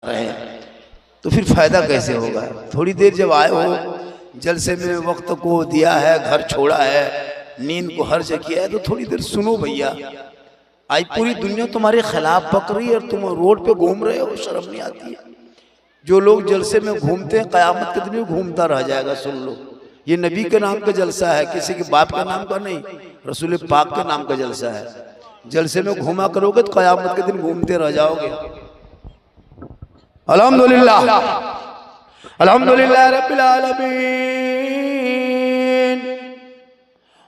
रहे तो फिर फायदा कैसे होगा। थोड़ी देर जब आए हो, जलसे में वक्त को दिया है, घर छोड़ा है, नींद को हर्ज किया है, तो थोड़ी देर सुनो भैया। आज पूरी दुनिया तुम्हारे खिलाफ पक रही है और तुम रोड पे घूम रहे हो, शर्म नहीं आती है। जो लोग जलसे में घूमते हैं कयामत के दिन में घूमता रह जाएगा। सुन लो, ये नबी के नाम का जलसा है, किसी के बाप के नाम का नहीं, रसूल पाक के नाम का जलसा है। जलसे में घूमा करोगे तो कयामत के दिन घूमते रह जाओगे। अल्हम्दुलिल्लाह अल्हम्दुलिल्लाह रब्बिल आलमीन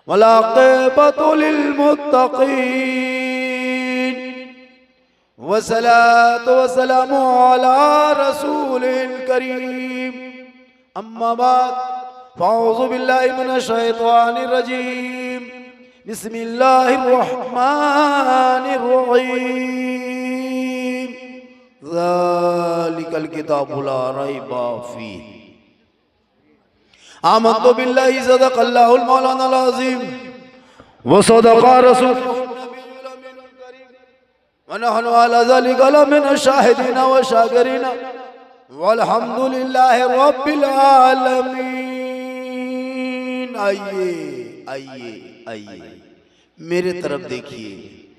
वल आक़िबतु लिल मुत्तक़ीन वस्सलातु वस्सलामु अला रसूलिल करीम। अम्मा बाद फ़अऊज़ु बिल्लाहि मिनश शैतानिर रजीम। बिस्मिल्लाहिर रहमानिर रहीम। ज़ालिकल किताबु ला रैबा फ़ीह। आमन्तु बिल्लाहि सदक़ल्लाहुल मौलानाल अज़ीम व सदक़ा रसूलुहुन नबियुल अमीनुल करीम व नहनु अला ज़ालिका लमिनश शाहिदीना व शाकिरीना वल्हम्दुलिल्लाहि रब्बिल आलमीन। आइए आइए आइए, मेरे तरफ देखिए।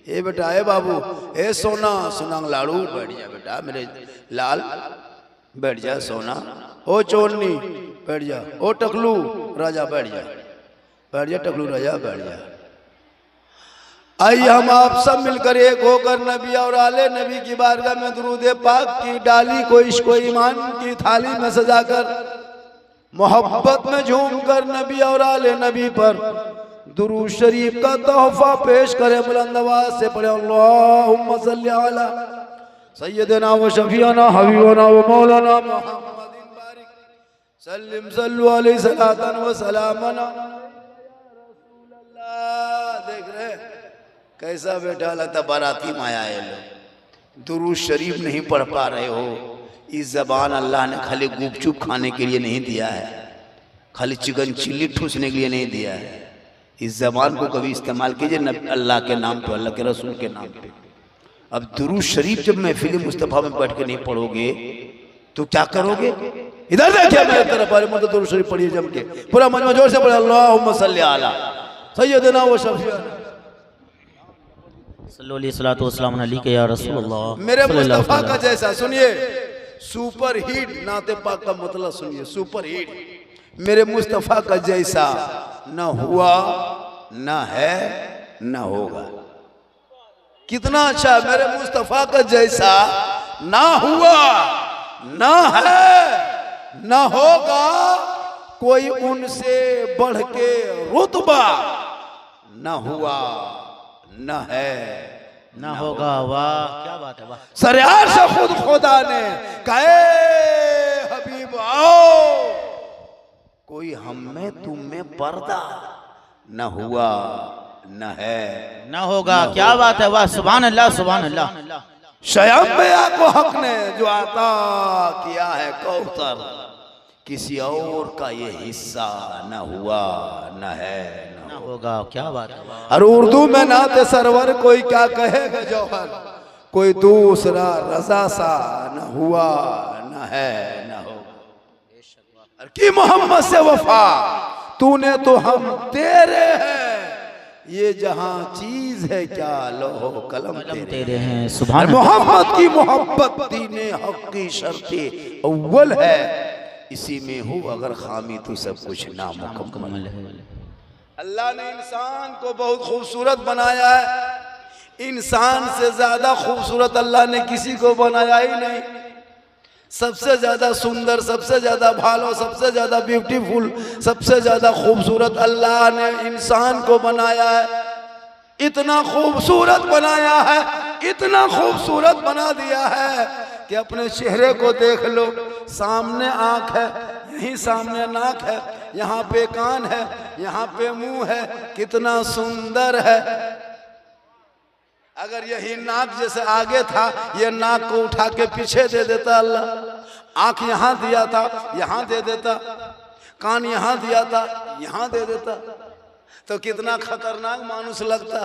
ए बेटा, ए बाबू, ए सोना, सुनांग लाड़ू, बैठ जा बेटा मेरे लाल, बैठ जा सोना। ओ चोरनी, बैठ जा। ओ टकलू राजा, बैठ जा, बैठ जा टकलू राजा, बैठ जा। आइए हम आप सब मिलकर एक होकर नबी और आले नबी की बारगाह में दुरूद पाक की डाली को इश्क व ईमान की थाली में सजाकर मोहब्बत में झूमकर नबी और आले नबी पर दुरूद शरीफ का तोहफा पेश करे। बुलंद आवाज से पढ़े अल्लाहुम्मा सल्ली अला सय्यदना व शफीअना हबीबना व मौलाना मुहम्मदिन बारिक सल्लिम सल्लु अलैहि सलातन व सलामना। देख रहे कैसा बेटा लगता बाराती में आया है। लोग दुरूद शरीफ नहीं पढ़ पा रहे हो। इस जबान अल्लाह ने खाली गुपचुप खाने के लिए नहीं दिया है, खाली चिकन चिल्ली ठूसने के लिए नहीं दिया है। इस जबान को कभी इस्तेमाल कीजिए अल्लाह के नाम पे, अल्लाह के रसूल के नाम पे। अब दुरूद शरीफ जब महफिल मुस्तफ़ा में बैठ के नहीं पढ़ोगे तो क्या करोगे। इधर देखिए मेरे तरफ, मतलब दुरूद शरीफ पढ़िए जम के, पूरा मजमा जोर से पढ़े अल्लाहुम्मा सल्ली अला सय्यदना व शफीअना सल्लल्लाहु अलैहि या रसूलल्लाह। मेरे मुस्तफा का जैसा, सुनिए, सुपर हिट नाते पाक का मतलब सुनिए, सुपर हिट। मेरे मुस्तफा का जैसा न हुआ, न है, न होगा। कितना अच्छा। मेरे मुस्तफा का जैसा ना हुआ, न है, न होगा, कोई उनसे बढ़ के रुतबा न हुआ, न है, ना होगा। वाह, क्या बात है, वाह। सरयार से खुद खुदा ने कहे हबीब आओ, कोई हम में तुम में पर्दा न हुआ, न है, ना होगा। क्या बात है, वाह, सुभान अल्लाह सुभान अल्लाह। शयम बया को हक ने जो आता किया है कौसर, किसी और का ये हिस्सा न हुआ, न है, ना होगा। क्या बात है। और उर्दू में नाते सरवर कोई क्या कहेगा जौहर, कोई दूसरा रजा सा न हुआ, न है, न होगा। कि मोहम्मद से वफा तूने तो हम तेरे हैं, ये जहां चीज है क्या लोहो कलम तेरे हैं। सुभान मोहम्मद की मोहब्बत दीने हक की शर्ते अव्वल है, इसी में हो अगर खामी तो सब कुछ नामुकम्मल है। अल्लाह ने इंसान को बहुत खूबसूरत बनाया है। इंसान से ज्यादा खूबसूरत अल्लाह ने किसी को बनाया ही नहीं। सबसे ज्यादा सुंदर, सबसे ज्यादा भालो, सबसे ज्यादा ब्यूटीफुल, सबसे ज्यादा खूबसूरत अल्लाह ने इंसान को बनाया है। इतना खूबसूरत बनाया है, इतना खूबसूरत बना दिया है कि अपने चेहरे को देख लो, सामने आंख है, यहीं सामने नाक है, यहाँ पे कान है, यहाँ पे मुंह है, कितना सुंदर है। अगर यही नाक जैसे आगे था, ये नाक को उठा के पीछे दे देता अल्लाह। आंख यहाँ दिया था, यहाँ दे देता। कान यहाँ दिया था, यहाँ दे देता। तो कितना खतरनाक मानुष लगता।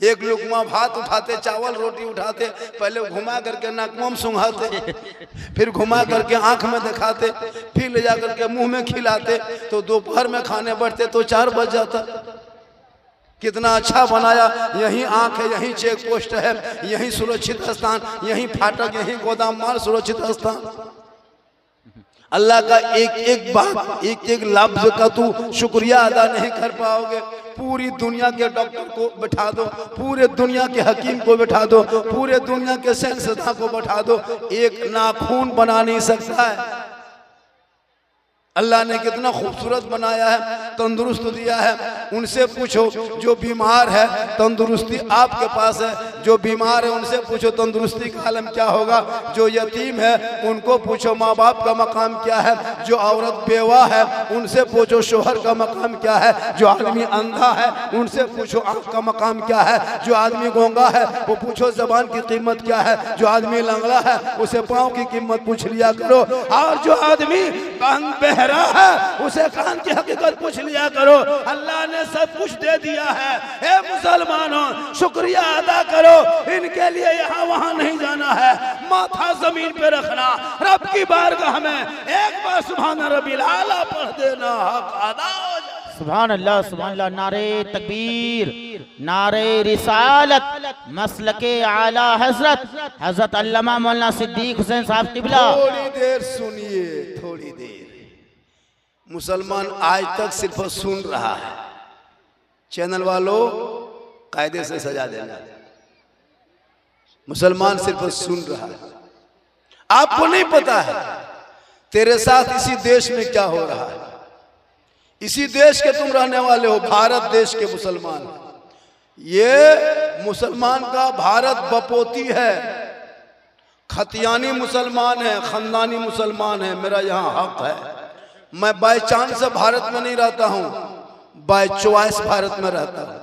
एक लुकमा भात उठाते, चावल रोटी उठाते, पहले घुमा करके नाकवा में सूंघाते, फिर घुमा करके आंख में दिखाते, फिर ले जा करके मुंह में खिलाते, तो दोपहर में खाने बैठते तो 4 बज जाता। कितना अच्छा बनाया, यही आंख है, यही चेक पोस्ट है, यही सुरक्षित स्थान, यही फाटक, यही गोदाम माल सुरक्षित स्थान। अल्लाह का एक एक बात, एक एक लफ्ज का तू शुक्रिया अदा नहीं कर पाओगे। पूरी दुनिया के डॉक्टर को बैठा दो, पूरे दुनिया के हकीम को बैठा दो, पूरे दुनिया के साइंसदान को बैठा दो, एक नाखून बना नहीं सकता है। अल्लाह ने कितना खूबसूरत बनाया है, तंदुरुस्त दिया है। उनसे पूछो जो बीमार है, तंदुरुस्ती आपके पास है। जो बीमार है उनसे पूछो तंदुरुस्ती का आलम क्या होगा। जो यतीम है उनको पूछो माँ बाप का मकाम क्या है। जो औरत बेवा है उनसे पूछो शोहर का मकाम क्या है। जो आदमी अंधा है उनसे पूछो आँख का मकाम क्या है। जो आदमी गूंगा है वो पूछो जबान की कीमत क्या है। जो आदमी लंगड़ा है उसे पाँव की कीमत पूछ लिया करो। और जो आदमी बहरा है उसे कान की हकीकत पूछ लिया करो। अल्लाह ने सब कुछ दे दिया है। हे मुसलमानों, शुक्रिया अदा करो। इनके लिए यहाँ वहाँ नहीं जाना है, माथा जमीन पे रखना। रब की बारगाह में एक बार सुभान रब्बिल आला पढ़ देना, हक अदा हो जाए। सुभान अल्लाह, सुभान अल्लाह। नारे तकबीर, नारे रिसालत, मसलके आला हजरत हजरत अल्लामा मौलाना सिद्दीक हुसैन साहब किबला। थोड़ी देर सुनिए, थोड़ी देर। मुसलमान आज तक सिर्फ सुन रहा है। चैनल वालों कायदे से सजा देना। मुसलमान सिर्फ सुन रहा है, आपको नहीं पता है तेरे साथ इसी देश में क्या हो रहा है। इसी देश के तुम रहने वाले हो, भारत देश के मुसलमान। ये मुसलमान का भारत बपोती है, खतियानी मुसलमान है, खानदानी मुसलमान है। मेरा यहाँ हक है। मैं बाय चांस भारत में नहीं रहता हूँ, बाय चॉइस भारत में रहता हूँ।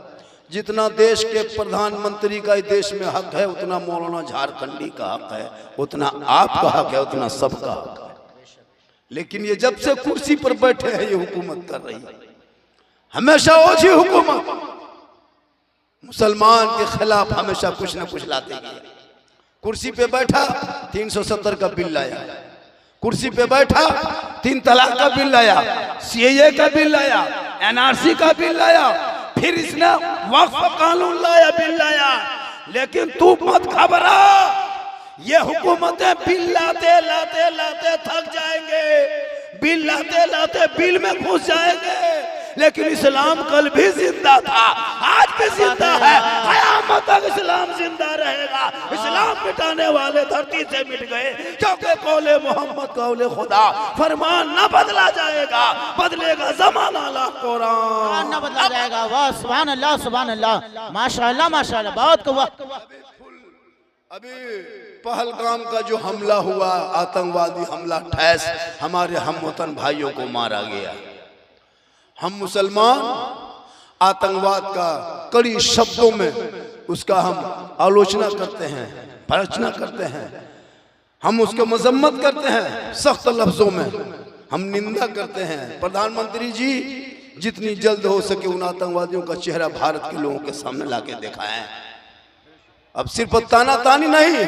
जितना देश के प्रधानमंत्री का देश में हक है, उतना मौलाना झारखंडी का हक है, उतना आपका हक है, उतना सबका हक है। लेकिन ये जब से कुर्सी पर बैठे हैं ये हुकूमत कर रही है, हमेशा ओझी हुकूमत मुसलमान के खिलाफ हमेशा कुछ न कुछ लाते गए। कुर्सी पे बैठा 370 का बिल लाया, कुर्सी पे बैठा 3 तलाक का बिल लाया, सीएए का बिल लाया, एनआरसी का बिल लाया, फिर इसने वक्फ कानून लाया, बिल लाया। लेकिन तू मत घबरा, ये हुकूमतें बिल लाते लाते लाते थक जाएंगे, बिल लाते लाते बिल में घुस जाएंगे। लेकिन इस्लाम कल भी जिंदा था, आज भी जिंदा है, क़यामत तक इस्लाम जिंदा रहेगा। इस्लाम मिटाने वाले धरती से मिट गए, क्योंकि कौले मोहम्मद कौले खुदा, फरमान न बदला जाएगा, बदलेगा जमाना ला कुरान न बदला जाएगा। वाह सुभान अल्लाह, सुभान अल्लाह, माशाअल्लाह माशाअल्लाह, बहुत कवा। अभी पहलगाम का जो हमला हुआ, आतंकवादी हमला, ठैस हमारे हमवतन भाइयों को मारा गया। हम मुसलमान आतंकवाद का कड़ी शब्दों में उसका हम आलोचना करते हैं, भर्त्सना करते हैं, हम उसके मजम्मत करते हैं, सख्त लफ्जों में हम निंदा करते हैं। प्रधानमंत्री जी जितनी जल्द हो सके उन आतंकवादियों का चेहरा भारत के लोगों के सामने लाके दिखाएं। अब सिर्फ ताना तानी नहीं,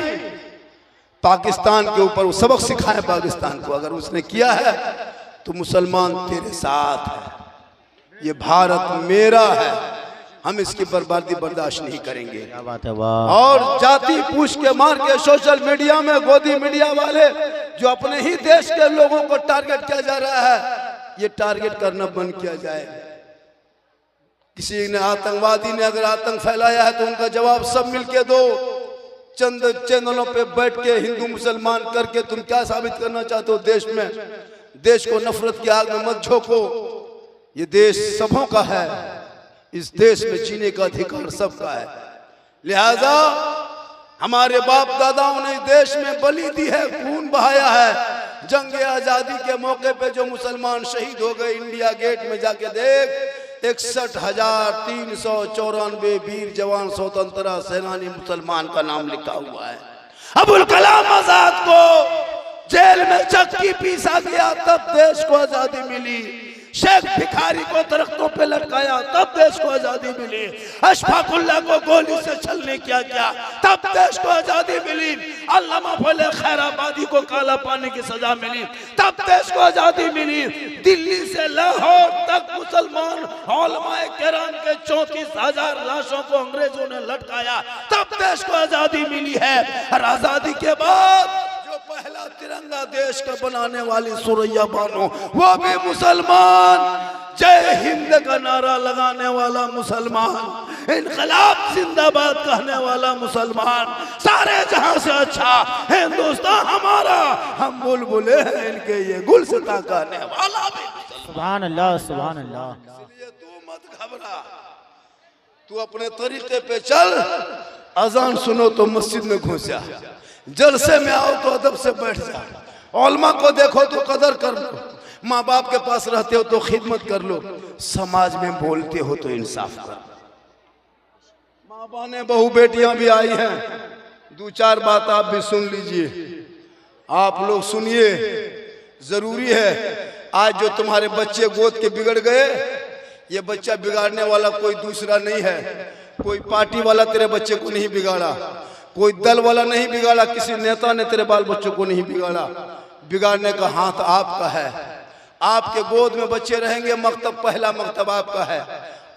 पाकिस्तान के ऊपर वो सबक सिखाएं पाकिस्तान को। अगर उसने किया है तो मुसलमान तेरे साथ है, ये भारत मेरा है, हम इसकी बर्बादी बर्दाश्त नहीं करेंगे। क्या बात है, वाह। और जाति पूछ के मार के सोशल मीडिया में गोदी मीडिया वाले जो अपने ही देश के लोगों को टारगेट किया जा रहा है, ये टारगेट करना बंद किया जाए। किसी ने आतंकवादी ने अगर आतंक फैलाया है तो उनका जवाब सब मिलके दो। चंद चैनलों पे बैठ के हिंदू मुसलमान करके तुम क्या साबित करना चाहते हो देश में? देश को नफरत की आग में मत झोंको। ये देश सबों का है, इस देश में जीने का अधिकार सबका है। लिहाजा हमारे बाप दादाओं ने देश में बलि दी है, खून बहाया है। जंग आजादी के मौके पे जो मुसलमान शहीद हो गए, इंडिया गेट में जाके देख, 61,394 वीर जवान स्वतंत्रता सेनानी मुसलमान का नाम लिखा हुआ है। अबुल कलाम आजाद को जेल में चक्की पीसा गया तब देश को आजादी मिली। शेख भिखारी को दरख्तों पे लटकाया तब देश को आजादी मिली। अशफाकुल्लाह को गोली से छलनी किया गया तब देश को आजादी मिली। अल्लामा फजल खैराबादी को काला पानी की सजा मिली तब देश को आजादी मिली। दिल्ली से लाहौर तक मुसलमान उलमाए किराम के 34,000 लाशों को अंग्रेजों ने लटकाया तब देश को आजादी मिली है। और आजादी के बाद जो पहला तिरंगा देश का बनाने वाली सुरैया बानो वो भी मुसलमान, जय हिंद का नारा लगाने वाला मुसलमान, इनकलाब जिंदाबाद कहने वाला मुसलमान, सारे जहां से अच्छा हिंदुस्तान हमारा, हम बुलबुले हैं इनके ये गुलसिता कहने वाला भी। सुभान अल्लाह, सुभान अल्लाह। इसलिए तू मत घबरा, तू अपने तरीके पे चल। अजान सुनो तो मस्जिद में घुस जा, जलसे में आओ तो अदब से बैठ जा, उलमा को देखो तो कदर कर लो, माँ बाप के पास रहते हो तो खिदमत कर लो, समाज में बोलते हो तो इंसाफ कर। माँ बहने बहू बेटियां भी आई हैं, दो चार बात आप भी सुन लीजिए। आप लोग सुनिए, जरूरी है। आज जो तुम्हारे बच्चे गोद के बिगड़ गए, ये बच्चा बिगाड़ने वाला कोई दूसरा नहीं है। कोई पार्टी वाला तेरे बच्चे को नहीं बिगाड़ा, कोई दल वाला नहीं बिगाड़ा, किसी नेता ने तेरे बाल बच्चों को नहीं बिगाड़ा। बिगाड़ने का हाथ आपका है। आपके गोद में बच्चे रहेंगे, मकतब पहला मकतब आपका है।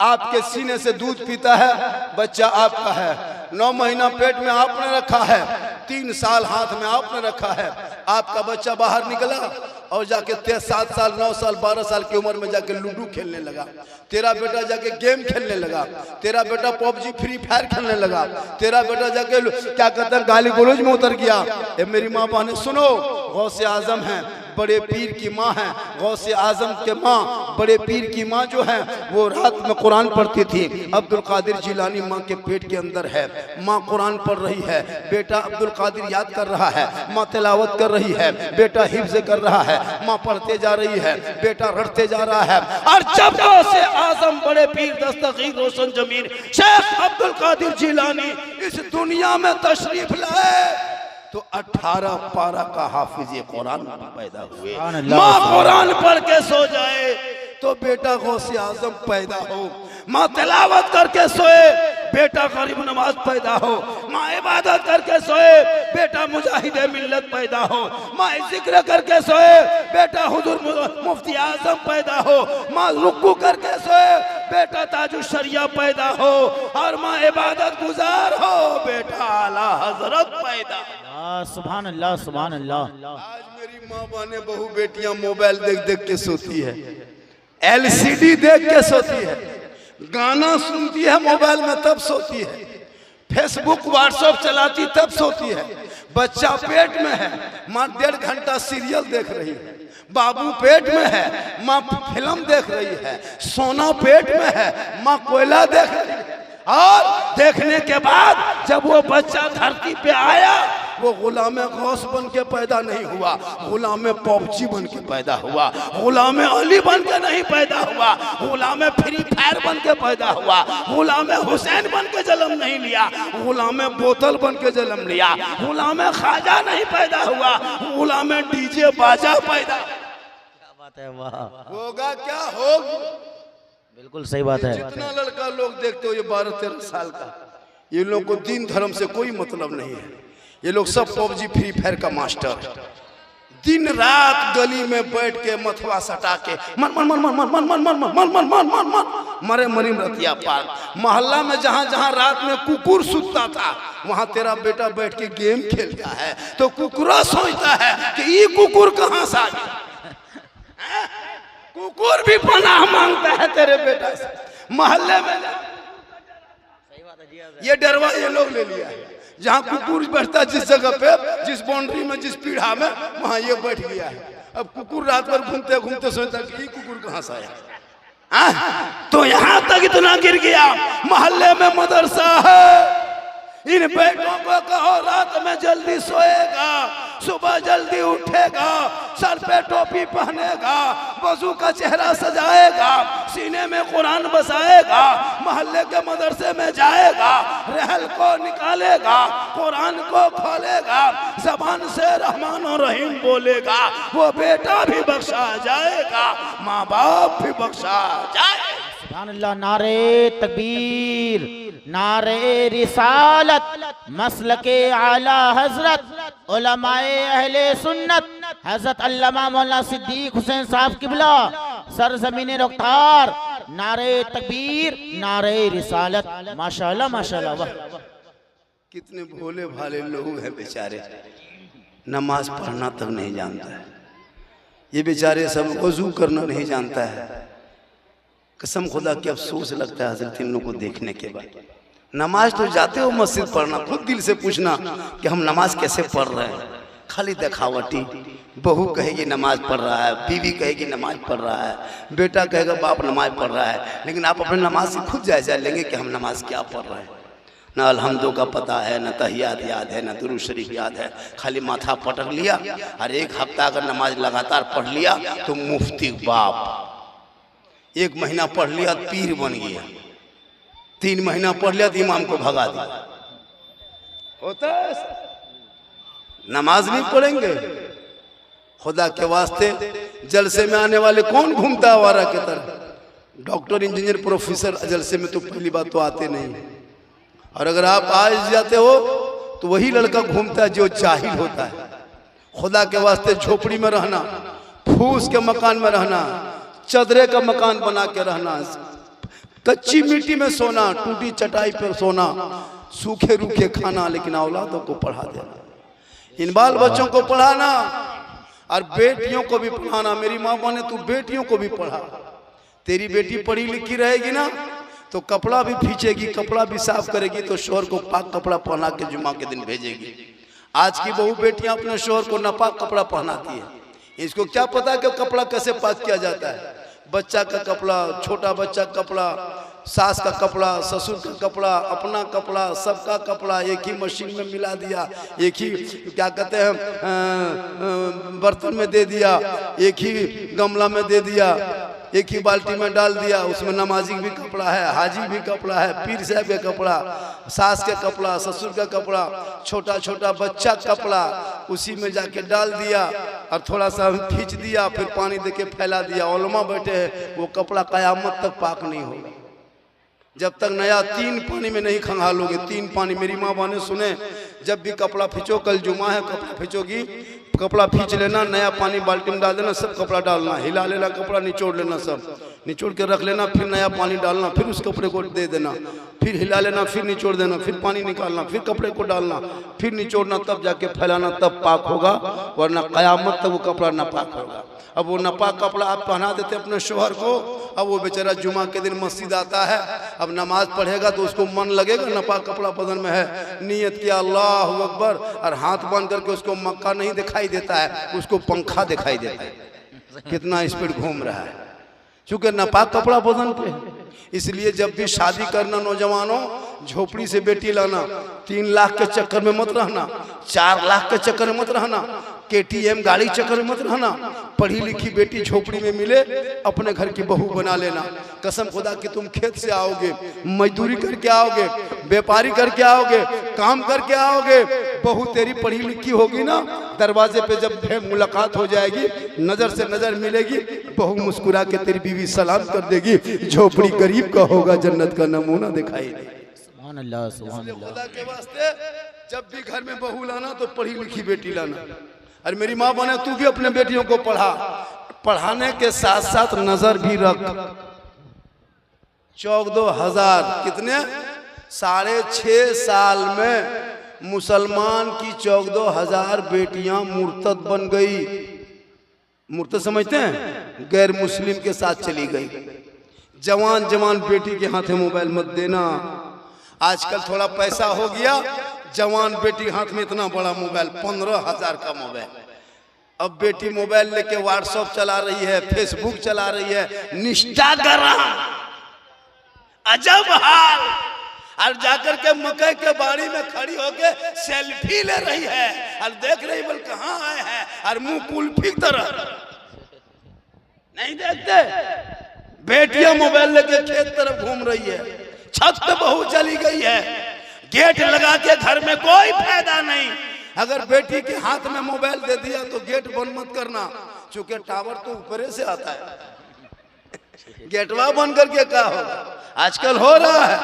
आपके सीने से दूध पीता है बच्चा आपका है। 9 महीना पेट में आपने रखा है, 3 साल हाथ में आपने रखा है। आपका बच्चा बाहर निकला और जाके 7 साल 9 साल 12 साल की उम्र में जाके लूडो खेलने लगा। तेरा बेटा जाके गेम खेलने लगा, तेरा बेटा पबजी फ्री फायर खेलने लगा, तेरा बेटा जाके क्या कहते हैं गाली गलौज में उतर गया। ए मेरी माँ बहने सुनो, गौसे आजम है, बड़े पीर की माँ है, गौसे आजम के माँ, बड़े पीर की माँ जो है वो रात में कुरान पढ़ती थी। अब्दुल कादिर जिलानी माँ के पेट के अंदर है, माँ कुरान पढ़ रही है, बेटा अब्दुल कादिर याद कर रहा है, माँ तिलावत कर रही है, बेटा हिफ्ज कर रहा है, माँ पढ़ते जा रही है, बेटा रटते जा रहा है। और जब गौसे आजम बड़े पीर दस्तगीर रोशन जमीन शेख अब्दुल कादिर जिलानी इस दुनिया में तशरीफ लाए तो 18 पारा का हाफिज कुरान पैदा हुए। माँ कुरान पढ़ के सो जाए तो बेटा गौसे आजम पैदा हो, माँ तिलावत करके सोए बेटा गरीब नवाज पैदा हो, माँ इबादत करके सोए बेटा मुजाहिद मिल्लत पैदा हो, माँ जिक्र करके सोए बेटा हुजूर मुफ्ती आजम पैदा हो, माँ रुकू करके सोए बेटा ताजुश शरिया पैदा हो, और माँ इबादत गुजार हो बेटा आला हजरत पैदा। सुभान अल्लाह, सुभान अल्लाह। आज मेरी माँ बहने बहू बेटियां मोबाइल देख देख के सोती है, LCD देख के सोती है, गाना सुनती है मोबाइल में तब सोती है, फेसबुक व्हाट्सएप चलाती तब सोती है। बच्चा पेट में है, माँ 1.5 घंटा सीरियल देख रही है, बाबू पेट में है, माँ फिल्म देख रही है, सोना पेट में है, माँ कोयला देख रही है। और देखने के बाद जब वो बच्चा धरती पे आया वो गुलाम गौस बन के पैदा नहीं हुआ, गुलाम पबजी बन के पैदा हुआ, गुलाम अली बन के नहीं पैदा हुआ, गुलाम फ्री फायर बन के पैदा हुआ, गुलाम हुसैन बन के जन्म नहीं लिया, गुलाम बोतल बन के जन्म लिया, गुलाम ख्वाजा नहीं पैदा हुआ, गुलाम डीजे बाजा पैदा। क्या बात है, वाह। होगा क्या होगा, बिल्कुल सही बात है। जितना लड़का लोग देखते हो ये 12-13 साल का, ये लोग को दीन धर्म से कोई मतलब नहीं है। ये लोग सब पबजी फ्री फायर का मास्टर, दिन रात गली में बैठ के मथवा सटा के मन मन मन मन मन मन मन मन मन मन मन मन मन मरे मरीम रतिया पाल। मोहल्ला में जहां जहां रात में कुकुर सुतता था वहां तेरा बेटा बैठ के गेम खेलता है तो कुकुरा सोचता है कि ये कुकुर कहां से आ गया। कुकुर भी पनाह मांगता है तेरे बेटा से मोहल्ले में। ये डरवा ये लोग ले लिया है, जहाँ कुकुर बैठता है जिस जगह पे, जिस बाउंड्री में, जिस पीढ़ा में, वहां ये बैठ गया है। अब कुकुर रात भर घूमते घूमते सोचता कि ये कुकुर कहाँ से आया। तो यहाँ तक इतना गिर गया, मोहल्ले में मदरसा है, इन बेटों को कहो रात में जल्दी सोएगा, सुबह जल्दी उठेगा, सर पे टोपी पहनेगा, वजू का चेहरा सजाएगा, सीने में कुरान बसाएगा, मोहल्ले के मदरसे में जाएगा, रहल को निकालेगा, कुरान को खोलेगा, जबान से रहमान और रहीम बोलेगा, वो बेटा भी बख्शा जाएगा, माँ बाप भी बख्शा जाएगा। सुभान अल्लाह। नारे तकबीर, नारे रिसालत, मसलके आला हजरत, उलमाए अहले सुन्नत, हजरत अल्लामा मौलाना सिद्दीक हुसैन साहब किबला, सरजमीन रुख्तार, नारे तकबीर, नारे रिसालत। माशाअल्लाह माशाअल्लाह। वाह, कितने भोले भाले लोग हैं बेचारे, नमाज पढ़ना तक नहीं जानता है ये बेचारे, सब वजू करना नहीं जानता है। कसम खुदा की अफसोस लगता है हजरत इन लोगों को देखने के बाद। नमाज तो जाते हो मस्जिद पढ़ना, खुद दिल से पूछना कि हम नमाज कैसे पढ़ रहे हैं। खाली दिखावटी, बहू कहेगी नमाज पढ़ रहा है, बीवी कहेगी नमाज पढ़ रहा है, बेटा कहेगा बाप नमाज पढ़ रहा है, लेकिन आप अपने नमाज से खुद जायजा लेंगे कि हम नमाज क्या पढ़ रहे हैं। ना अलहम्दो का पता है, ना तहियात याद है, ना दुरूद शरीफ याद है, खाली माथा पटक लिया। और एक हफ्ता अगर नमाज लगातार पढ़ लिया तो मुफ्ती बाप, 1 महीना पढ़ लिया पीर बन गया, 3 महीना पढ़ लिया तो इमाम को भगा दिया। होता है, नमाज नहीं पढ़ेंगे। खुदा के वास्ते जलसे में आने वाले कौन घूमता है आवारा के तरह? डॉक्टर, इंजीनियर, प्रोफेसर जलसे में तो पहली बात तो आते नहीं, और अगर आप आज जाते हो तो वही लड़का घूमता है जो जाहिल होता है। खुदा के वास्ते झोपड़ी में रहना, फूस के मकान में रहना, चदरे का मकान बना के रहना, कच्ची मिट्टी में सोना, टूटी चटाई पर सोना, सूखे रूखे खाना, लेकिन औलादों को पढ़ा देना, इन बाल बच्चों को पढ़ाना और बेटियों को भी पढ़ाना। मेरी माँ ने तू बेटियों को भी पढ़ा, तेरी बेटी पढ़ी लिखी रहेगी ना तो कपड़ा भी खींचेगी, कपड़ा भी साफ करेगी, तो शोहर को पाक कपड़ा पहना के जुम्मा के दिन भेजेगी। आज की बहू बेटियां अपने शोहर को नापाक कपड़ा पहनाती है। इसको क्या पता कि कपड़ा कैसे पाक किया जाता है। बच्चा का कपड़ा, छोटा बच्चा का कपड़ा, सास का कपड़ा, ससुर का कपड़ा, अपना कपड़ा, सबका कपड़ा एक ही मशीन में मिला दिया, एक ही क्या कहते हैं बर्तन में दे दिया, एक ही गमला में दे दिया, एक ही बाल्टी में डाल दिया। उसमें नमाजी भी कपड़ा है, हाजी भी कपड़ा है, पीर साहब का कपड़ा, सास के कपड़ा, ससुर का कपड़ा, छोटा छोटा बच्चा कपड़ा उसी में जाके डाल दिया और थोड़ा सा खींच दिया, फिर पानी देके फैला दिया। उलमा बैठे हैं, वो कपड़ा कयामत तक पाक नहीं होगा जब तक नया 3 पानी में नहीं खंगालोगे। 3 पानी, मेरी माँ बाने सुने, जब भी कपड़ा खींचो, कल जुमा है, कपड़ा खींचोगी, कपड़ा खींच लेना, नया पानी बाल्टी में डाल देना, सब कपड़ा डालना, हिला लेना, कपड़ा निचोड़ लेना, सब निचोड़ के रख लेना, फिर नया पानी डालना, फिर उस कपड़े को दे देना, फिर हिला लेना, फिर निचोड़ देना, फिर पानी निकालना, फिर कपड़े को डालना, फिर निचोड़ना, तब जाके फैलाना, तब पाक होगा, वरना कयामत तक वो कपड़ा नापाक होगा। अब वो नापाक कपड़ा आप पहना देते अपने शोहर को, अब वो बेचारा जुमा के दिन मस्जिद आता है, अब नमाज पढ़ेगा तो उसको मन लगेगा नापाक कपड़ा बदन में है, नियत किया अल्लाहु अकबर, और हाथ बांध करके उसको मक्का नहीं दिखाई देता है, उसको पंखा दिखाई देता है, कितना स्पीड घूम रहा है, क्योंकि नापाक कपड़ा बदन पे। इसलिए जब भी शादी करना नौजवानों, झोपड़ी से बेटी लाना, 3 लाख के चक्कर में मत रहना, 4 लाख के चक्कर में मत रहना, KTM गाड़ी चक्कर में मत रहना। पढ़ी लिखी बेटी झोपड़ी में मिले, अपने घर की बहू बना लेना। कसम खुदा कि तुम खेत से आओगे, मजदूरी करके आओगे, व्यापारी करके आओगे, काम करके आओगे, बहू तेरी पढ़ी लिखी होगी ना, दरवाजे पे जब मुलाकात हो जाएगी, नजर से नजर मिलेगी, बहू मुस्कुरा के तेरी बीवी सलाम कर देगी, झोपड़ी गरीब का होगा, जन्नत का नमूना दिखाई दे। सुभान अल्लाह, सुभान अल्लाह। खुदा के वास्ते जब भी घर में बहू लाना तो पढ़ी लिखी बेटी लाना। और मेरी माँ बने, तू भी अपने बेटियों को पढ़ा, पढ़ाने के साथ साथ नजर भी रख। 14,000 कितने 6.5 साल में मुसलमान की 14,000 बेटियां मुर्तद बन गई। मुर्तद समझते हैं? गैर मुस्लिम के साथ चली गई। जवान जवान बेटी के हाथ में मोबाइल मत देना। आजकल थोड़ा पैसा हो गया, जवान बेटी हाथ में इतना बड़ा मोबाइल, 15,000 का मोबाइल। अब बेटी मोबाइल लेके व्हाट्सएप चला रही है, फेसबुक चला रही है, इंस्टाग्राम, अजब हाल। और जाकर के मकई के बाड़ी में खड़ी होके सेल्फी ले रही है और देख रही बोल कहाँ आए हैं और मुंह कुल्फी की तरह नहीं देखते। बेटियां मोबाइल लेके खेत तरफ घूम रही है, छत पे बहू चली गई है, गेट लगा के घर में कोई फायदा नहीं। अगर बेटी के हाथ में मोबाइल दे दिया तो गेट बंद मत करना, चूंकि टावर तो ऊपर से आता है, गेटवा बंद करके क्या होगा। आजकल हो रहा है,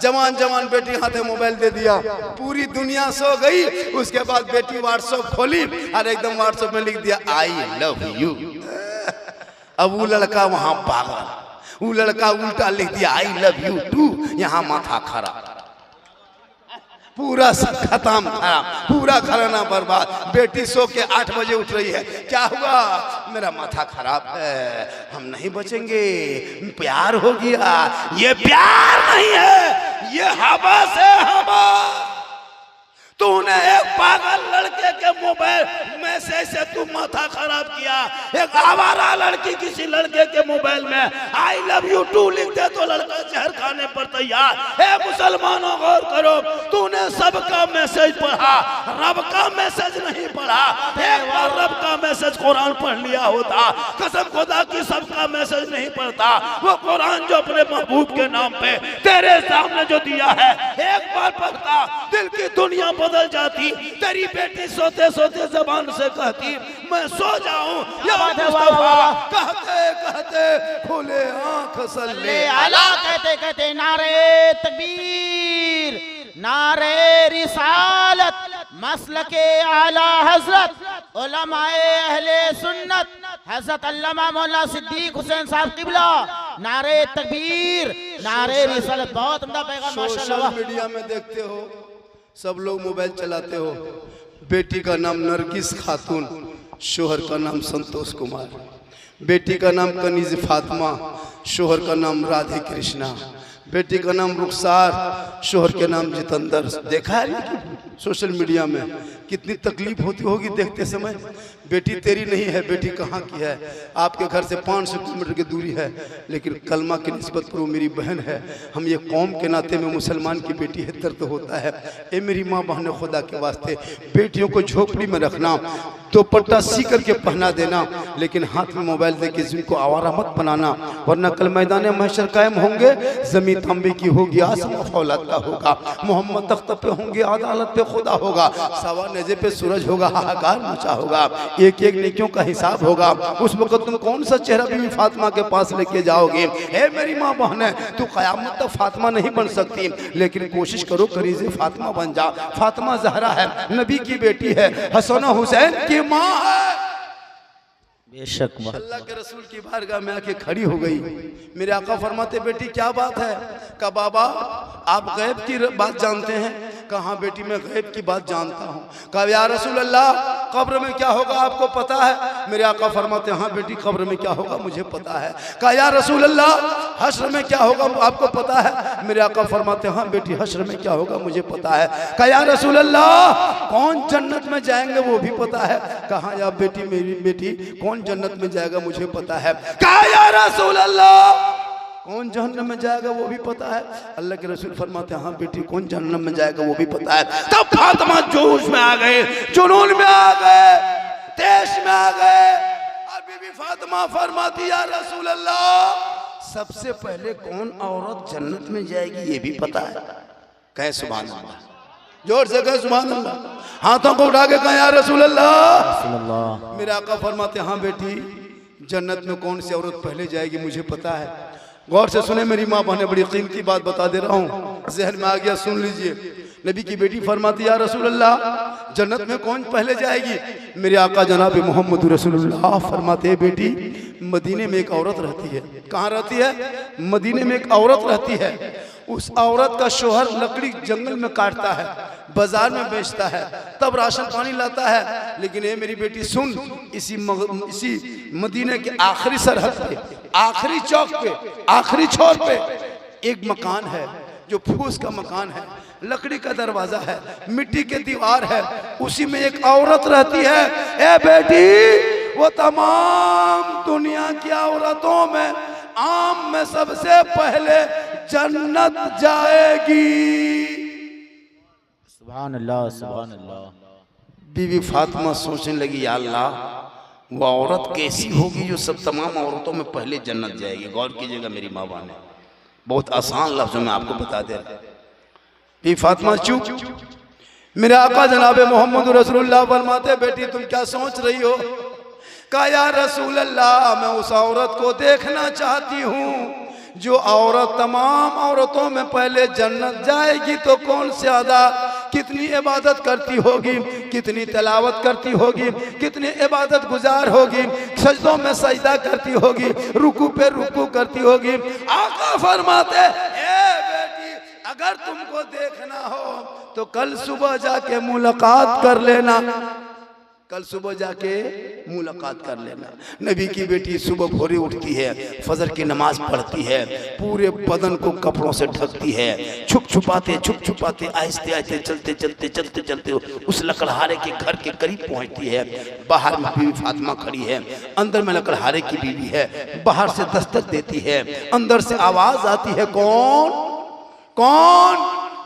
जवान जवान बेटी हाथ में मोबाइल दे दिया, पूरी दुनिया सो गई। उसके बाद बेटी व्हाट्सएप खोली और एकदम व्हाट्सएप में लिख दिया आई लव यू। अब वो लड़का वहां पागल, वो लड़का उल्टा लिख दिया आई लव यू टू, यहाँ माथा खराब, पूरा सब खत्म, पूरा घराना बर्बाद। बेटी सो के 8 बजे उठ रही है, क्या हुआ, मेरा माथा खराब है, हम नहीं बचेंगे, प्यार हो गया। ये प्यार नहीं है, ये हवा से हवा। तूने एक पागल लड़के के मोबाइल मैसेज से तू माथा खराब किया। एक आवारा लड़की किसी लड़के के मोबाइल में आई लव यू टू लिख दे तो लड़का जहर खाने पर तैयार है। मुसलमानों गौर करो, तूने सबका मैसेज पढ़ा, रब का मैसेज नहीं पढ़ा। एक बार रब का मैसेज कुरान पढ़ लिया होता, कसम खुदा की सबका मैसेज नहीं पढ़ता। वो कुरान जो अपने महबूब के नाम पे तेरे सामने जो दिया है, एक बार पढ़ता दिल की दुनिया बदल जाती। तेरी बेटी सोते सोते जबान से कहती मैं सो जाऊं या मुस्तफा, कहते कहते खोले आंख सल्ले अला, कहते कहते नारे तकबीर, नारे रिसालत, मसलके आला हजरत, उलमाए अहले सुन्नत, हजरत अल्लामा मौलाना सिद्दीक हुसैन साहब किबला, नारे तकबीर, नारे रिसालत। बहुत उम्दा पैगाम माशाअल्लाह। सोशल मीडिया में देखते हो सब लोग मोबाइल चलाते हो, बेटी का नाम नरगिस खातून, शोहर का नाम संतोष कुमार, बेटी का नाम कनीज फातिमा, शोहर का नाम राधे कृष्णा, बेटी का नाम रुखसार, शोहर के नाम जितेंद्र। देखा है सोशल मीडिया में कितनी तकलीफ होती होगी देखते समय। बेटी तेरी नहीं है, बेटी कहाँ की है, आपके घर से 500 किलोमीटर की दूरी है, लेकिन कलमा की निस्बत पर वो मेरी बहन है। हम ये कौम के नाते में मुसलमान की बेटी है, दर्द होता है। ए मेरी माँ बहन, खुदा के वास्ते बेटियों को झोपड़ी में रखना, दुपट्टा सी करके पहना देना, लेकिन हाथ में मोबाइल देके जिनको आवारा मत बनाना, वरना कल मैदान महशर कायम होंगे, जमीन तांबे की होगी, आसमान फौलाद का होगा, मोहम्मद तख्त पे होंगे, अदालत पे खुदा होगा, सवा नेज़े पे सूरज होगा, हाहाकार मचा होगा, एक एक नेकियों का हिसाब होगा। उस वक्त तुम कौन सा चेहरा बीवी फातिमा के पास लेके जाओगे। हे मेरी माँ बहन है, तू क़यामत तक फातिमा नहीं बन सकती, लेकिन कोशिश करो करीज़े फातिमा बन जा। फातिमा ज़हरा है, नबी की बेटी है, हसन हुसैन की माँ है। बेशक अल्लाह के रसूल की बारगाह में आके खड़ी हो गई। मेरे आका फरमाते बेटी क्या बात है, कहा बाबा आप गैब की बात जानते हैं। कहा बेटी मैं गैब की बात जानता हूँ। कहा या रसूल अल्लाह कब्र में क्या होगा आपको पता है। मेरे आका फरमाते हाँ बेटी कब्र में क्या होगा मुझे पता है। कहा या रसूल अल्लाह हश्र में क्या होगा आपको पता है। मेरे आका फरमाते हाँ बेटी हश्र में क्या होगा मुझे पता है। कहा या रसूल अल्लाह कौन जन्नत में जाएंगे वो भी पता है। कहा या बेटी मेरी बेटी कौन जन्नत में जाएगा मुझे पता है। कहा या रसूल अल्लाह कौन जहन्नम में जाएगा वो भी पता है। अल्लाह के रसूल फरमाते हैं हाँ बेटी कौन जहन्नम में जाएगा वो भी पता है। तब फातिमा जोश में आ गए, जुनून में आ गए, देश में आ गए। और बीबी फातिमा फरमाती या रसूल अल्लाह सबसे पहले कौन औरत जन्नत में जाएगी ये भी पता है। कहे सुभान अल्लाह, जोर से कहे सुभान अल्लाह, हाथों को उठा के कहे या रसूल अल्लाह। मेरे आका फरमाते हाँ बेटी जन्नत में कौन सी औरत पहले जाएगी मुझे पता है। गौर से सुने मेरी माँ बहने, बड़ी कीमती बात बता दे रहा हूँ, जहन में आ गया सुन लीजिए। नबी की बेटी फरमाती या रसूल अल्लाह जन्नत में कौन पहले जाएगी। मेरे आका जनाब मोहम्मद रसूलुल्लाह फरमाते हैं बेटी मदीने में एक औरत रहती है। कहाँ रहती है? मदीने में एक औरत रहती है। उस औरत का शोहर लकड़ी जंगल में काटता है, बाजार में बेचता है, तब राशन पानी लाता है। लेकिन ये मेरी बेटी सुन, इसी मदीने के आखिरी सरहद पे, आखिरी चौक पे, आखिरी छोर पे एक मकान है जो फूस का मकान है, लकड़ी का दरवाजा है, मिट्टी के दीवार है, उसी में एक औरत रहती है। ए बेटी वो तमाम दुनिया की औरतों में आम में सबसे पहले जन्नत जाएगी। सुभान अल्लाह, सुभान अल्लाह। बीवी फातिमा सोचने लगी, या अल्लाह, वो औरत कैसी होगी जो सब तमाम औरतों में पहले जन्नत जाएगी। गौर कीजिएगा मेरी माँ बहन, बहुत आसान लफ्जों में आपको बता दे रहे। बीवी फातिमा चुप। मेरे आका जनाब मोहम्मद रसूलुल्लाह फरमाते, बेटी तुम क्या सोच रही हो? कहा, या रसूल अल्लाह, मैं उस औरत को देखना चाहती हूँ जो औरत तमाम औरतों में पहले जन्नत जाएगी। तो कौन से ज्यादा, कितनी इबादत करती होगी, कितनी तलावत करती होगी, कितनी इबादत गुजार होगी, सजदों में सजदा करती होगी, रुकू पे रुकू करती होगी। आका फरमाते, ए बेटी, अगर तुमको देखना हो तो कल सुबह जाके मुलाकात कर लेना, कल सुबह जाके मुलाकात कर लेना। नबी की बेटी सुबह भोरे उठती है, फजर की नमाज पढ़ती है, पूरे बदन को कपड़ों से ढकती है, छुप छुपाते आहिस्ते आहिस्ते चलते चलते उस लकड़हारे के घर के करीब पहुंचती है। बाहर में बीवी फातिमा खड़ी है, अंदर में लकड़हारे की बीवी है। बाहर से दस्तक देती है, अंदर से आवाज आती है, कौन कौन?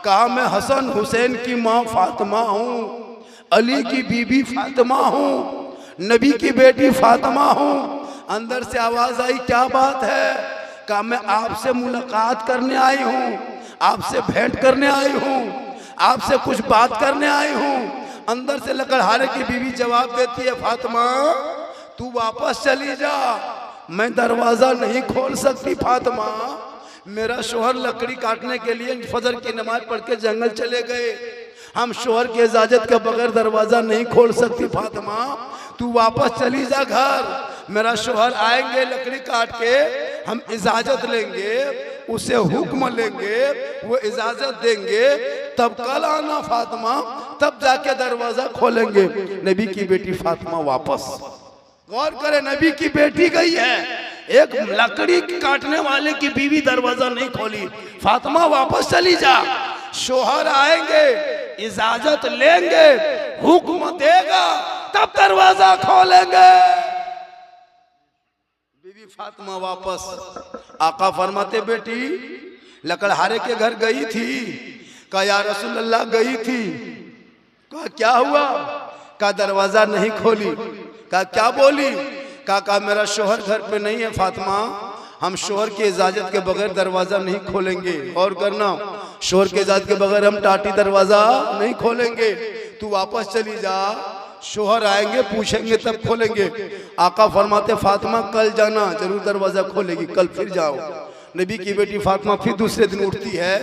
कहा, मैं हसन हुसैन की माँ फातिमा हूँ, अली की बीबी फातिमा हूँ, नबी की बेटी फातिमा हूँ। अंदर से आवाज आई, क्या बात है? कहा, मैं आपसे मुलाकात करने आई हूँ, आपसे भेंट करने आई हूँ, आपसे कुछ बात करने आई हूँ। अंदर से लकड़हारे की बीवी जवाब देती है, फातिमा तू वापस चली जा, मैं दरवाजा नहीं खोल सकती। फातिमा, मेरा शोहर लकड़ी काटने के लिए फजर की नमाज पढ़ के जंगल चले गए, हम शोहर की इजाजत के बगैर दरवाजा नहीं खोल सकती। फातिमा तू वापस चली जा घर, मेरा शोहर आएंगे लकड़ी काट के, हम इजाजत लेंगे, उसे हुक्म लेंगे, वो इजाजत देंगे, तब कल आना फातिमा, तब जाके दरवाजा खोलेंगे। नबी की बेटी फातिमा वापस। गौर करे, नबी की बेटी गई है, एक लकड़ी काटने वाले की बीवी दरवाजा नहीं खोली। फातिमा वापस चली जा, शोहर आएंगे, इजाजत लेंगे, हुक्म देगा, तब दरवाजा खोलेंगे। बीवी फातिमा वापस। आका फरमाते, बेटी लकड़हारे के घर गई थी? कहा, या रसूल अल्लाह गई थी। कहा, क्या हुआ? कहा, दरवाजा नहीं खोली। कहा, क्या बोली? कहा, मेरा शोहर घर पे नहीं है फातिमा, हम शोहर की इजाजत के बगैर दरवाजा नहीं खोलेंगे। और करना, शोहर की इजाजत के बगैर हम टाटी दरवाजा नहीं खोलेंगे, तू वापस चली जा, शोहर आएंगे पूछेंगे तब खोलेंगे। आका फरमाते, फातिमा कल जाना, जरूर दरवाजा खोलेगी, कल फिर जाओ। नबी की बेटी फातिमा फिर दूसरे दिन उठती है,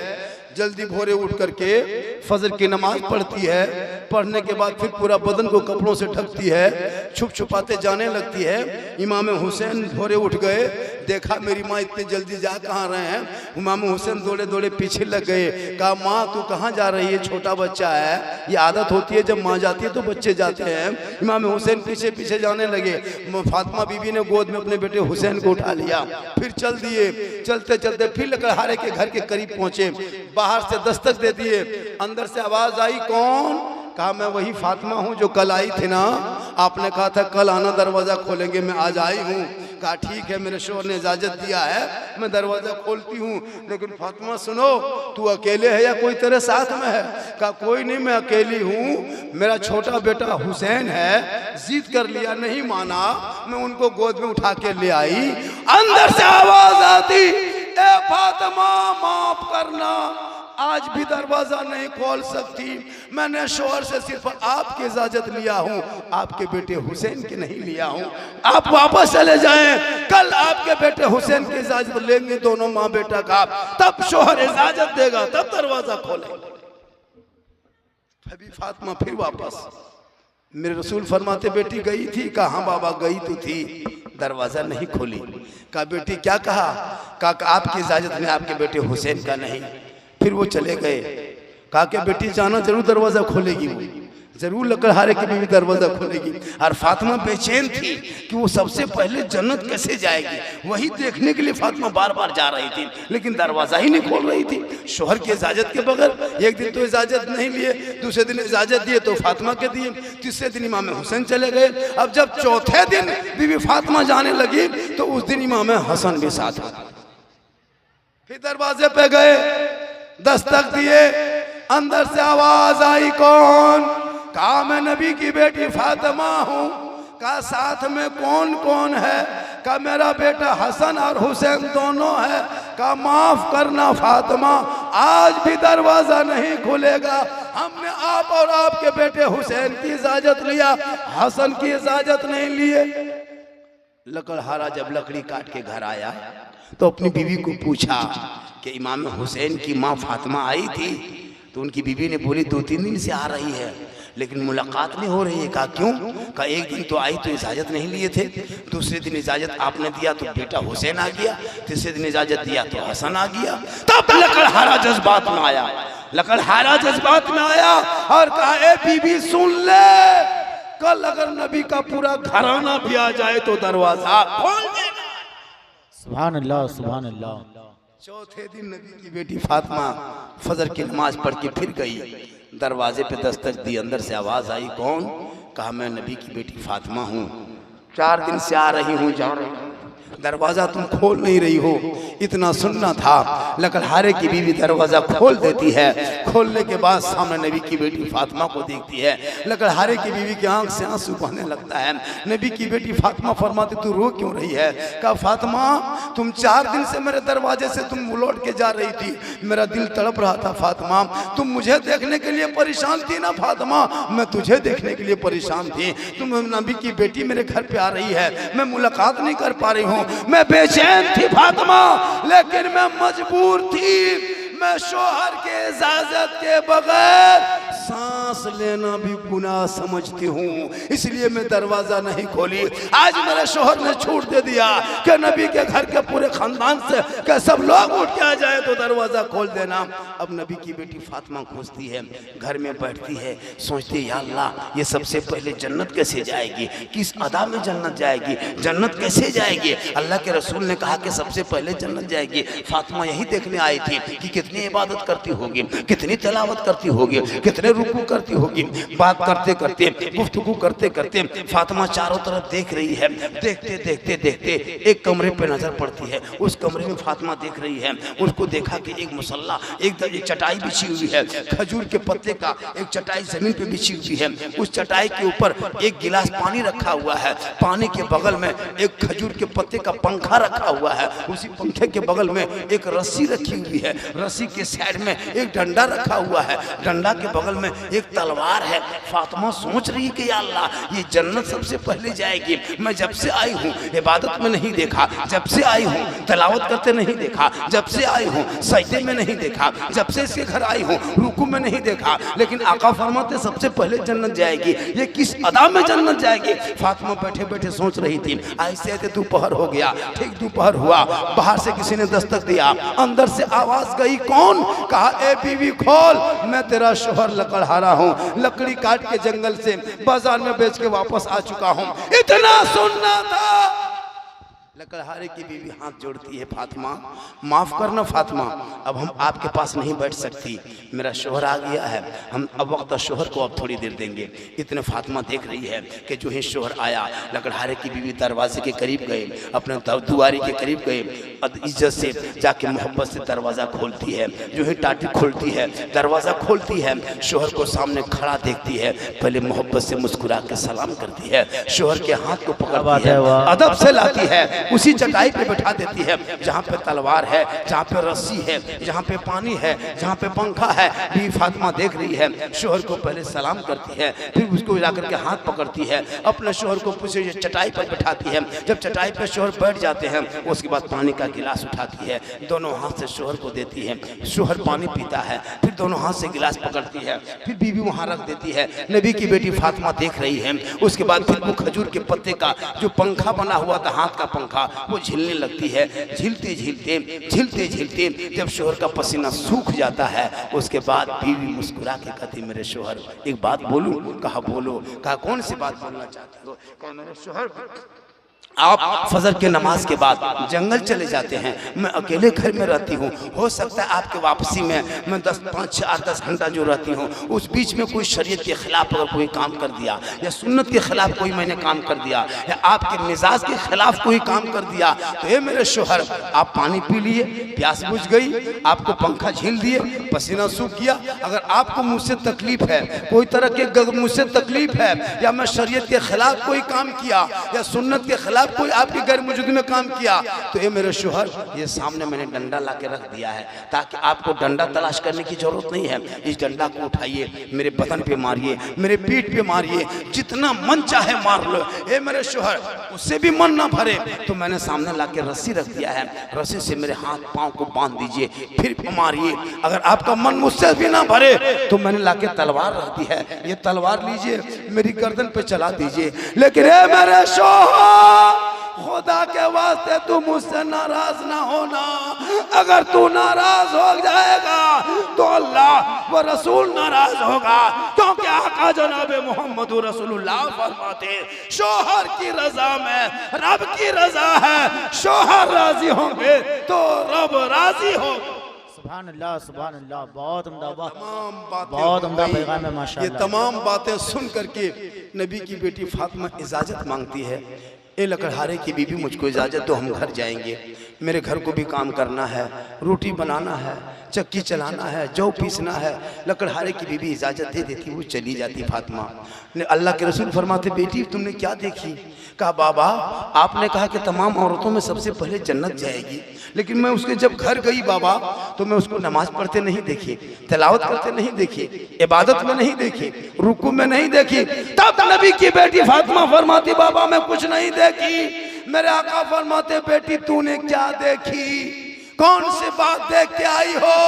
जल्दी भोरे उठ करके फजर की नमाज पढ़ती है, पढ़ने के बाद फिर पूरा बदन को कपड़ों से ढकती है, छुप छुपाते जाने लगती है। इमाम हुसैन भोरे उठ गए, देखा मेरी माँ इतने जल्दी जा कहाँ रहे हैं। इमाम हुसैन दौड़े दौड़े पीछे लग गए। कहा, माँ तू कहाँ जा रही है, छोटा बच्चा है, ये आदत होती है जब माँ जाती है तो बच्चे जाते हैं। इमाम हुसैन पीछे पीछे जाने लगे। फातिमा बीबी ने गोद में अपने बेटे हुसैन को उठा लिया, फिर चल दिए। चलते चलते फिर लकड़हारे के घर के करीब पहुंचे, बाहर से दस्तक दे दिए, अंदर से आवाज आई, कौन? कहा, मैं वही फातिमा हूँ जो कल आई थी ना, आपने कहा था कल आना दरवाजा खोलेंगे, मैं आज आई हूँ। कहा, ठीक है, मेरे शोहर ने इजाजत दिया है, मैं दरवाजा खोलती हूँ, लेकिन फातिमा सुनो, तू अकेले है या कोई तेरे साथ में है? कहा, कोई नहीं, मैं अकेली हूँ, मेरा छोटा बेटा हुसैन है, जिद कर लिया, नहीं माना, मैं उनको गोद में उठा के ले आई। अंदर से आवाज आती, ए फातिमा माफ करना, आज भी दरवाजा नहीं खोल सकती, मैंने शोहर से सिर्फ आपकी इजाजत लिया हूँ, आपके बेटे हुसैन की नहीं लिया हूँ, आप वापस चले जाएं, कल आपके बेटे हुसैन की इजाजत लेंगे दोनों माँ बेटा का, तब शोहर इजाजत देगा, तब दरवाजा खोलेंगे। अभी फातिमा फिर वापस। मेरे रसूल फरमाते, बेटी गई थी? कहा, बाबा गई तो थी, दरवाजा नहीं खोली। कहा, बेटी क्या कहा? कहा, आपकी इजाजत में आपके बेटे हुसैन का नहीं। फिर वो चले गए। कहा कि बेटी जाना, जरूर दरवाजा खोलेगी, वो जरूर लकड़हारे की बीवी दरवाजा खोलेगी। और फातिमा बेचैन थी कि वो सबसे पहले जन्नत कैसे जाएगी, वही देखने के लिए फातिमा बार बार जा रही थी, लेकिन दरवाजा ही नहीं खोल रही थी शोहर की इजाजत के बगैर। एक दिन तो इजाजत नहीं लिए, दूसरे दिन इजाजत दिए तो फातिमा के दिए, तीसरे दिन इमाम हुसैन चले गए। अब जब चौथे दिन बीवी फातिमा जाने लगी तो उस दिन इमाम हसन भी साथ। फिर दरवाजे पे गए, दस्तक दिए, अंदर से आवाज आई, कौन? कहा मैं नबी की बेटी फातिमा हूँ। कहा साथ में कौन कौन है? कहा मेरा बेटा हसन और हुसैन दोनों है। कहा माफ करना फातिमा, आज भी दरवाजा नहीं खुलेगा। हमने आप और आपके बेटे हुसैन की इजाजत लिया, हसन की इजाजत नहीं लिए। लकड़हारा जब लकड़ी काट के घर आया तो अपनी बीवी को पूछा कि इमाम हुसैन की माँ फातिमा आई थी। तो उनकी बीवी ने बोली 2-3 दिन से आ रही है लेकिन मुलाकात नहीं हो रही है। कहा क्यों? कहा एक दिन तो आई तो इजाजत नहीं लिए थे, दूसरे दिन इजाजत आपने दिया तो बेटा हुसैन आ गया, तीसरे दिन इजाजत दिया तो हसन आ गया। तब लकड़हारा जज्बात में आया, लकड़हारा जज्बात में आया और कहा ए बीबी सुन ले, कल अगर नबी का पूरा घराना भी आ जाए तो दरवाजा खोल देना। सुभान अल्लाह, सुभान अल्लाह। चौथे दिन नबी की बेटी फातिमा फजर की नमाज पढ़ के फिर गई, दरवाजे पे दस्तक दी, अंदर से आवाज आई, कौन? कहा मैं नबी की बेटी फातिमा हूँ, 4 दिन से आ रही हूँ, जा रही हूँ, दरवाजा तुम खोल नहीं रही हो। इतना सुनना था। लकड़हारे की बीवी दरवाजा खोल देती है, खोलने के बाद सामने नबी की बेटी फातिमा को देखती है। लकड़हारे की बीवी की आंख से आंसू बहने लगता है। नबी की बेटी फातिमा फरमाती तू रो क्यों रही है? कहा फातिमा तुम 4 दिन से मेरे दरवाजे से तुम लौट के जा रही थी, मेरा दिल तड़प रहा था फातिमा। तुम मुझे देखने के लिए परेशान थी ना फातिमा, मैं तुझे देखने के लिए परेशान थी। तुम नबी की बेटी मेरे घर पे आ रही है, मैं मुलाकात नहीं कर पा रही हूँ, मैं बेचैन थी फातिमा, लेकिन मैं मजबूर थी। मैं शोहर के इजाजत के बगैर सांस लेना भी गुनाह समझती हूँ, इसलिए मैं दरवाजा नहीं खोली। आज मेरे शोहर ने छूट दे दिया कि नबी के घर के पूरे खानदान से कि सब लोग उठ के आ जाए तो दरवाजा खोल देना। अब नबी की बेटी फातिमा घुसती है, घर में बैठती है, सोचती है या अल्लाह ये सबसे पहले जन्नत कैसे जाएगी, किस अदा में जन्नत जाएगी, जन्नत कैसे जाएगी? अल्लाह के रसूल ने कहा कि सबसे पहले जन्नत जाएगी। फातिमा यही देखने आई थी कि कितनी इबादत करती होगी, कितनी तिलावत करती होगी, कितने रुकू करती होगी। बात करते करते, गुफ्तगू करते करते फातिमा चारों तरफ देख रही है। देखते देखते देखते एक कमरे पे नजर पड़ती है, उस कमरे में फातिमा देख रही है। उसको देखा कि एक मुसल्ला, एक चटाई बिछी हुई है, खजूर के पत्ते का एक चटाई जमीन पे बिछी हुई है। उस चटाई के ऊपर एक गिलास पानी रखा हुआ है, पानी के बगल में एक खजूर के पत्ते का पंखा रखा हुआ है, उसी पंखे के बगल में एक रस्सी रखी हुई है, रस्सी के साइड में एक डंडा रखा हुआ है, डंडा के बगल में एक तलवार है। फातिमा सोच रही कि या अल्लाह ये जन्नत सबसे पहले जाएगी। मैं जब से आई हूँ इबादत में नहीं देखा, जब से आई हूँ तिलावत करते नहीं देखा, जब से आई हूँ सजदे में नहीं देखा, जब से इसके घर आई हूँ रुकू में नहीं देखा, लेकिन आका फरमाते सबसे पहले जन्नत जाएगी, ये किस अदा में जन्नत जाएगी? फातिमा बैठे बैठे सोच रही थी। ऐसे ऐसे दोपहर हो गया, ठीक दोपहर हुआ, बाहर से किसी ने दस्तक दिया, अंदर से आवाज गई, कौन? कहा ए बीवी खोल, मैं तेरा शोहर लकड़हारा हूँ, लकड़ी काट के जंगल से बाजार में बेच के वापस आ चुका हूँ। इतना सुनना था। लकड़हारे की बीवी हाथ जोड़ती है, फातिमा माफ करना फातिमा, अब हम आपके पास नहीं बैठ सकती, मेरा शोहर आ गया है, हम अब वक्त शोहर को अब थोड़ी देर देंगे। इतने फातिमा देख रही है कि जो ही शोहर आया, लकड़हारे की बीवी दरवाजे के करीब गए, अपने दुआरी के करीब गए, इज्जत से जाके मोहब्बत से दरवाज़ा खोलती है। जो ही टाटी खोलती है, दरवाज़ा खोलती है, शोहर को सामने खड़ा देखती है, पहले मोहब्बत से मुस्कुरा के सलाम करती है, शोहर के हाथ को पकड़ती है, अदब से लाती है, उसी चटाई पे बैठा देती है जहाँ पे तलवार है, जहाँ पे रस्सी है, जहाँ पे पानी है, जहाँ पे पंखा है। बीवी फातिमा देख रही है, शोहर को पहले सलाम करती है, फिर उसको जाकर के हाथ पकड़ती है, अपने शोहर को पूछे चटाई पर बैठाती है। जब चटाई पर शोहर बैठ जाते हैं, उसके बाद पानी का गिलास उठाती है, दोनों हाथ से शोहर को देती है, शोहर पानी पीता है, फिर दोनों हाथ से गिलास पकड़ती है, फिर बीवी वहाँ रख देती है। नबी की बेटी फातिमा देख रही है। उसके बाद फिर वो खजूर के पत्ते का जो पंखा बना हुआ था, हाथ का पंखा, वो झिलने लगती है। झिलते झिलते झिलते झिलते जब शोहर का पसीना सूख जाता है, उसके बाद बीवी मुस्कुरा के कहती, मेरे शोहर एक बात बोलूं? कहा बोलो। कहा कौन सी बात बोलना चाहते हो? कहा मेरे शोहर आप फजर के नमाज के बाद जंगल चले जाते हैं, मैं अकेले घर में रहती हूँ। हो सकता है आपके वापसी में मैं 5-10 घंटा जो रहती हूँ उस बीच में कोई शरीयत के खिलाफ अगर कोई काम कर दिया या सुन्नत के खिलाफ कोई मैंने काम कर दिया या आपके मिजाज के खिलाफ कोई काम कर दिया, तो ये मेरे शोहर आप पानी पी लिए, प्यास बुझ गई, आपको पंखा झील दिए, पसीना सूख गया, अगर आपको मुझसे तकलीफ है, कोई तरह के मुझसे तकलीफ है या मैं शरीयत के खिलाफ कोई काम किया या सुन्नत के खिलाफ कोई आपकी गैर मौजूदगी में काम किया, तो ये मेरे शोहर ये सामने मैंने डंडा ला के रख दिया है ताकि आपको डंडा तलाश करने की जरूरत नहीं है। इस डंडा को उठाइए, मेरे बदन पे मारिए, मेरे पीठ पे मारिए, जितना मन चाहे मार लो। ये मेरे शोहर उससे भी मन ना भरे तो मैंने सामने ला के रस्सी रख दिया है, रस्सी से मेरे हाथ पांव को बांध दीजिए, फिर मारिए। अगर आपका मन मुझसे भी ना भरे तो मैंने ला के तलवार रख दी है, ये तलवार लीजिए मेरी गर्दन पे चला दीजिए। लेकिन ये मेरे शोहर खुदा के वास्ते तू मुझसे नाराज ना होना, अगर तू नाराज हो जाएगा तो अल्लाह व रसूल नाराज होगा, क्योंकि आका जनाब मोहम्मद रसूलुल्लाह फरमाते शोहर की रजा में रब की रजा है, शोहर राजी होंगे तो रब राजी होगा। सुभान अल्लाह, सुभान अल्लाह, बहुत उम्दा, बहुत उम्दा पैगाम है माशाअल्लाह। ये तमाम बातें सुन करके नबी की बेटी फातिमा इजाजत मांगती है, ए लकड़हारे की बीबी मुझको इजाज़त दो, हम घर जाएंगे, मेरे घर को भी काम करना है, रोटी बनाना है, चक्की चलाना है, जौ पीसना है। लकड़हारे की बीबी इजाज़त दे देती, वो चली जाती फातिमा। ने अल्लाह के रसूल फरमाते बेटी तुमने क्या देखी? कहा बाबा आपने कहा कि तमाम औरतों में सबसे पहले जन्नत जाएगी, लेकिन मैं उसके जब घर गई बाबा तो मैं उसको नमाज पढ़ते नहीं देखी, तिलावत करते नहीं देखी, इबादत में नहीं देखी, रुकू में नहीं देखी। तब नबी की बेटी फातिमा फरमाती बाबा मैं कुछ नहीं देखी। मेरे आका फरमाते बेटी तूने क्या देखी, कौन सी बात देख के आई हो?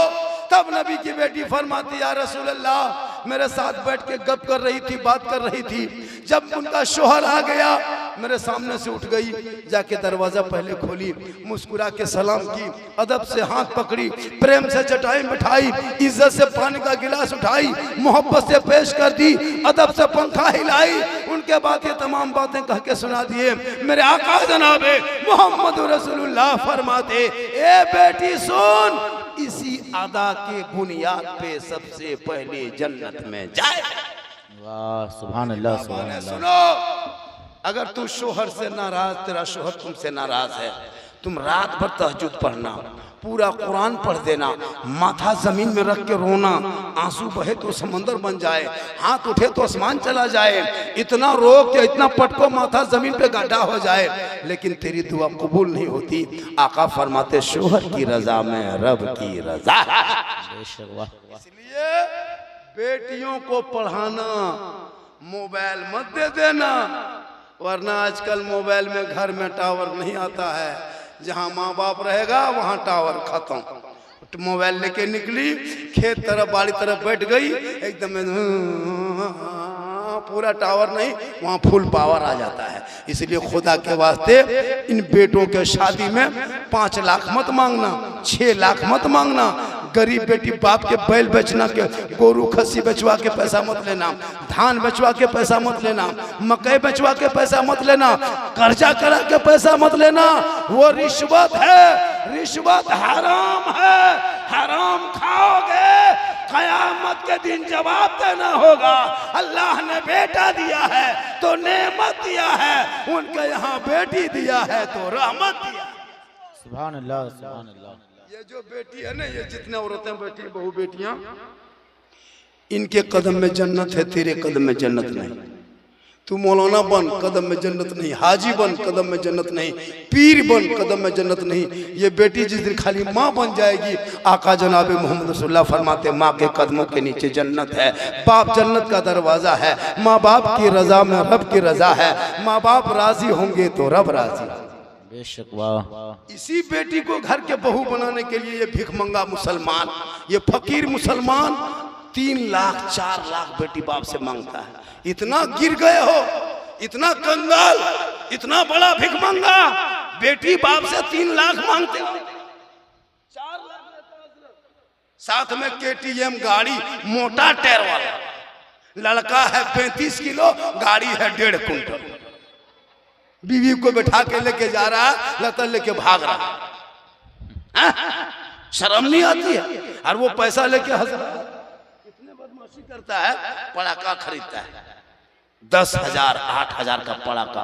तब नबी की बेटी फरमाती या रसूल अल्लाह मेरे साथ बैठ के गप कर रही थी, बात कर रही थी, जब उनका शोहर आ गया मेरे सामने से उठ गई, जाके दरवाजा पहले खोली, मुस्कुरा के सलाम की, अदब से हाथ पकड़ी, प्रेम से चटाई बिठाई, इज्जत से पानी का गिलास उठाई, मोहब्बत से पेश कर दी, अदब से पंखा हिलाई। उनके बाद ये तमाम बातें कह के सुना दिए। मेरे आका जनाबे मोहम्मद रसूलुल्लाह फरमाते ए बेटी सुन, इसी अदा के बुनियाद पे सबसे पहले जन्नत में जाए। वाह सुभान अल्लाह, सुभान अल्लाह। सुनो, अगर तू शोहर से नाराज, तेरा शोहर तुमसे नाराज है, तुम रात भर तहज्जुद पढ़ना, पूरा कुरान पढ़ देना, माथा जमीन में रख के रोना, आंसू बहे तो समंदर बन जाए, हाथ उठे तो आसमान चला जाए, इतना रो के इतना पटको माथा जमीन पे गड्ढा हो जाए, लेकिन तेरी दुआ कबूल नहीं होती। आका फरमाते शोहर की रजा में रब की रजा। इसलिए बेटियों को पढ़ाना, मोबाइल मत दे देना, वरना आजकल मोबाइल में घर में टावर नहीं आता है, जहां माँ बाप रहेगा वहां टावर खत्म। मोबाइल लेके निकली, खेत तरफ बाड़ी तरफ बैठ गई, एकदम पूरा टावर नहीं, वहां फुल पावर आ जाता है। इसलिए खुदा के वास्ते इन बेटों के शादी में 5 लाख मत मांगना, 6 लाख मत मांगना। गरीब बेटी बाप के बैल बेचना के, गोरू खस्सी बेचवा के पैसा मत लेना, धान बेचवा के पैसा मत लेना, मकई बेचवा के पैसा मत लेना, कर्जा करा के पैसा मत लेना, वो रिश्वत है, रिश्वत हराम है, हराम खाओगे कयामत के दिन जवाब देना होगा। अल्लाह ने बेटा दिया है तो नेमत दिया है, उनके यहाँ बेटी दिया है तो रहमत दिया। सुभान अल्लाह, सुभान अल्लाह। ये जो बेटी है ना, ये जितने औरतें बैठी, बहु बेटियां, इनके कदम में जन्नत है, तेरे कदम में जन्नत नहीं। तू मौलाना बन, कदम में जन्नत नहीं, हाजी बन, कदम में जन्नत नहीं, पीर बन, कदम में जन्नत नहीं। ये बेटी जिस दिन खाली माँ बन जाएगी, आका जनाब मोहम्मद रसूलुल्लाह फरमाते माँ के कदमों के नीचे जन्नत है। बाप जन्नत का दरवाजा है, माँ बाप की रजा में रब की रजा है, माँ बाप राजी होंगे तो रब राजी। बेशक वाह। इसी बेटी को घर के बहू बनाने के लिए ये भिखमंगा मुसलमान, ये फकीर मुसलमान 3 लाख 4 लाख बेटी बाप से मांगता है। इतना गिर गए हो, इतना कंगाल, इतना बड़ा भिखमंगा, बेटी बाप से 3 लाख मांगते हो, 4 लाख, साथ में KTM गाड़ी, मोटा टायर वाला, लड़का है 35 किलो, गाड़ी है 1.5 कुंटल। बीवी को बैठा के लेके जा रहा है, लगता लेके भाग रहा है। शर्म नहीं आती है? और वो पैसा लेके हंस रहा है। कितने बदमाशी करता है, पड़ाका खरीदता है 10,000 8,000 का पड़ाका,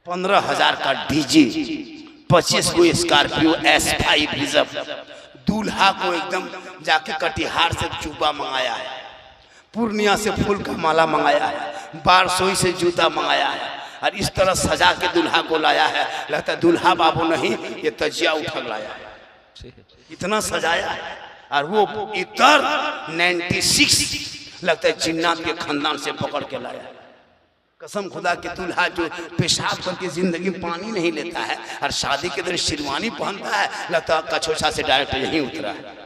15,000 का डीजे, 25 को स्कॉर्पियो S5 रिजर्व, दूल्हा को एकदम जाके कटिहार से जूबा मंगाया है, पूर्णिया से फूल का माला मंगाया है, बारसोई से जूता मंगाया है, और इस तरह सजा के दूल्हा को लाया है। लगता है दूल्हा बाबू नहीं, ये तजिया उठा लाया है, इतना सजाया है। और वो इतर 96 लगता है जिन्नात के खानदान से पकड़ के लाया है। कसम खुदा के दूल्हा जो पेशाब करके जिंदगी में पानी नहीं लेता है और शादी के दिन शेरवानी पहनता है, लगता है कछोछा से डायरेक्ट यहीं उतरा है।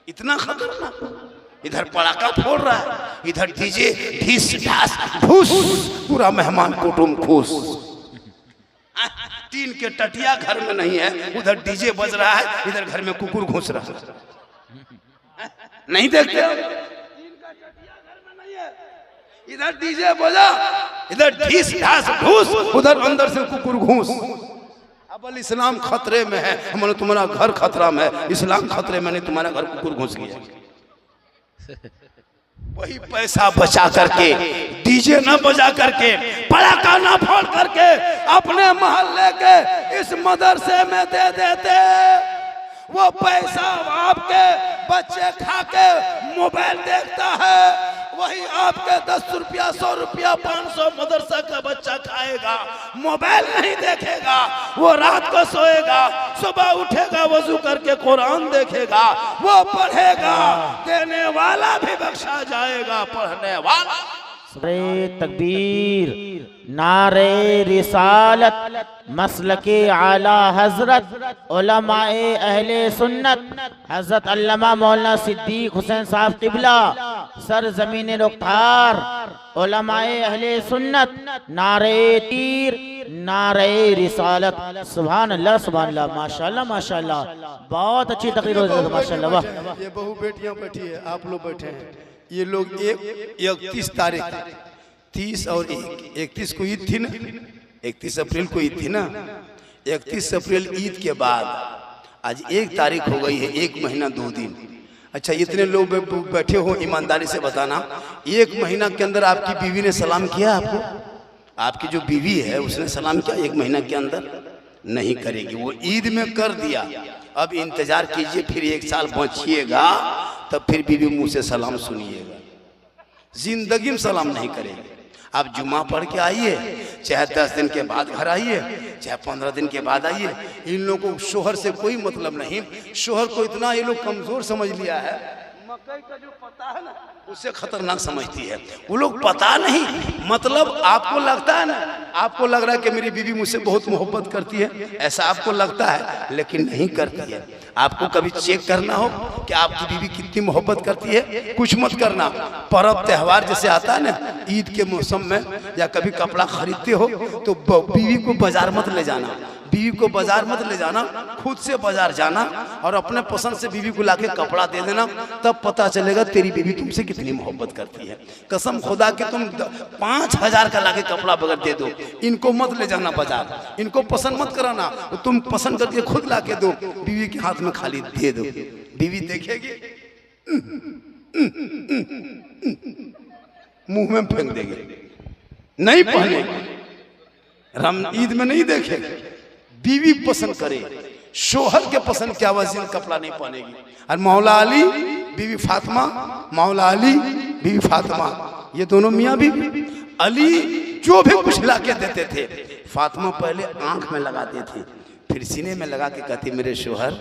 इतना खतरनाक। इधर पड़ाका फोड़ रहा है, इधर डीजे ढीस ढास भूस, पूरा मेहमान कुटुंब खुश। टीन के टटिया घर में नहीं है, उधर डीजे बज रहा है, इधर घर में कुकुर घुस रहा है। नहीं देखते हो? इधर डीजे बजा, इधर ढीस ढास भूस, उधर अंदर से कुकुर घूस। अब इस्लाम खतरे में है, हमने तुम्हारा घर खतरा में है, इस्लाम खतरे में नहीं, तुम्हारा घर कुकुर घुस गया। वही पैसा बचा करके, डीजे न बजा करके, पड़ाका न फोड़ करके, अपने मोहल्ले के इस मदरसे में दे देते। वो पैसा आपके बच्चे खा के मोबाइल देखता है, वही आपके 10 रुपया 100 रुपया 500 मदरसा का बच्चा खाएगा, मोबाइल नहीं देखेगा। वो रात को सोएगा, सुबह उठेगा, वजू करके कुरान देखेगा, वो पढ़ेगा, देने वाला भी बख्शा जाएगा, पढ़ने वाला। सूरे तकबीर, नारे रिसालत, मसलके आला हजरत, उलमाए अहले सुन्नत, हजरत अल्लामा मौलाना सिद्दीक हुसैन साहब किबला, सर जमीन रुख्तार, उलमाए अहले सुन्नत, नारे तीर, नारे रिसालत। सुभान अल्लाह, सुभान अल्लाह, माशाल्लाह माशाल्लाह, बहुत अच्छी तकरीर हो रही है, माशाल्लाह। वाह, ये बहू बेटियां बैठी है, आप लोग बैठे हैं। ये लोग 31 तारीख, 30 और 31 को ईद थी ना, 31 अप्रैल को ईद थी ना, 31 अप्रैल ईद के बाद आज 1 तारीख हो गई है, 1 महीना 2 दिन। अच्छा, इतने लोग बैठे हो, ईमानदारी से बताना, 1 महीना के अंदर आपकी बीवी ने सलाम किया आपको? आपकी जो बीवी है उसने सलाम किया 1 महीना के अंदर? नहीं करेगी। वो ईद में कर दिया, अब इंतजार कीजिए, फिर 1 साल बचिएगा, तब फिर बीवी मुंह से सलाम सुनिएगा। जिंदगी में सलाम नहीं करेगी। आप जुमा पढ़ के आइए, चाहे 10 दिन के बाद घर आइए, चाहे 15 दिन के बाद आइए, इन लोगों को शोहर से कोई मतलब नहीं। शोहर को इतना ये लोग कमजोर समझ लिया है, मकई का जो पता है ना, उससे खतरनाक समझती है। वो लोग पता नहीं, मतलब आपको लगता है ना, आपको लग रहा है कि मेरी बीवी मुझसे बहुत मोहब्बत करती है, ऐसा आपको लगता है, लेकिन नहीं करती है। आपको कभी चेक करना हो कि आपकी बीवी कितनी मोहब्बत करती है, कुछ मत करना। पर्व त्यौहार जैसे आता है ना, ईद के मौसम में या कभी कपड़ा खरीदते हो तो बीवी को बाजार मत ले जाना, बीवी को बाजार मत ले जाना, खुद से बाजार जाना और अपने पसंद से बीवी को लाके कपड़ा दे देना, तब पता चलेगा तेरी बीवी तुमसे कितनी मोहब्बत करती है। कसम खुदा कि तुम 5,000 का लाके कपड़ा बगैर दे दो, इनको मत ले जाना बाजार, इनको पसंद मत कराना, तुम पसंद करके खुद लाके दो, बीवी के हाथ में खाली दे दो। बीवी देखेगी, मुंह में फेंक देगी, नहीं पहनेगी, ईद में नहीं देखेगी। बीवी पसंद करे, शोहर के पसंद के वजह कपड़ा नहीं पहनेगी। और मौला अली बीवी फातिमा, मौला अली बीवी फातिमा, ये दोनों मियाँ बीवी। अली जो भी कुछ ला के देते थे, फातिमा पहले आंख में लगाते थे, फिर सीने में लगा के कहती, मेरे शोहर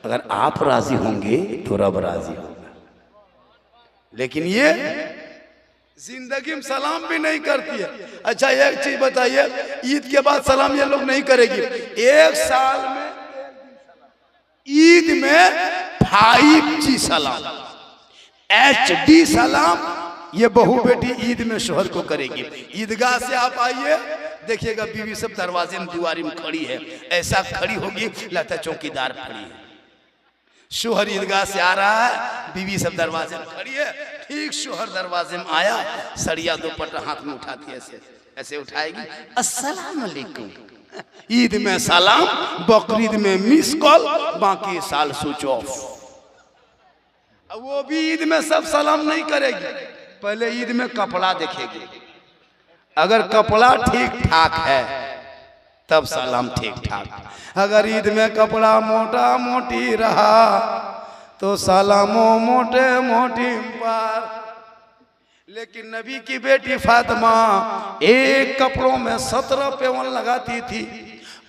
अगर आप राजी होंगे तो रब राजी होगा। लेकिन ये जिंदगी में सलाम भी नहीं करती है। अच्छा, एक चीज बताइए, ईद के बाद सलाम ये लोग नहीं करेगी। 1 साल में ईद में 5G सलाम, HD सलाम ये बहू बेटी ईद में शोहर को करेगी। ईदगाह से आप आइए, देखिएगा बीवी सब दरवाजे में दुआरी में खड़ी है, ऐसा खड़ी होगी लगता चौकीदार खड़ी है। शोहर ईदगाह से आ रहा है, बीवी सब दरवाजे में खड़ी है। ठीक शोहर दरवाजे में आया, सड़िया दोपट्टा हाथ में उठाती है ऐसे, ऐसे उठाएगी, अस्सलाम वालेकुम। ईद में सलाम, बकरीद में मिस कॉल, बाकी साल स्विच ऑफ। वो भी ईद में सब सलाम नहीं करेगी, पहले ईद में कपड़ा देखेगी। अगर कपड़ा ठीक ठाक है तब सलाम ठीक ठाक। अगर ईद में कपड़ा मोटा मोटी रहा तो सलामो मोटे मोटी पर। लेकिन नबी की बेटी फातिमा एक कपड़ों में 17 पेवन लगाती थी।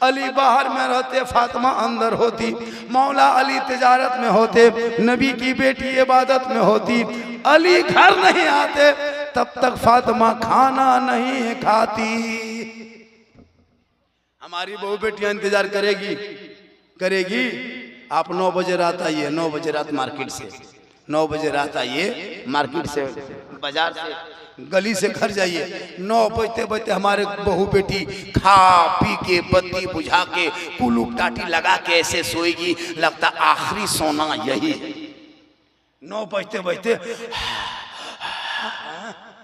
अली बाहर में रहते, फातिमा अंदर होती। मौला अली तिजारत में होते, नबी की बेटी इबादत में होती। अली घर नहीं आते तब तक फातिमा खाना नहीं खाती। हमारी बहू बेटियां इंतजार करेगी। आप 9 बजे रात आइए, 9 बजे रात मार्केट से, 9 बजे रात आइए मार्केट से, बाजार से, गली से घर जाइए। 9 बजते बजते हमारे बहू बेटी खा पी के बत्ती बुझा के कुलूप टाटी लगा के ऐसे सोएगी, लगता आखिरी सोना यही है। 9 बजते बजते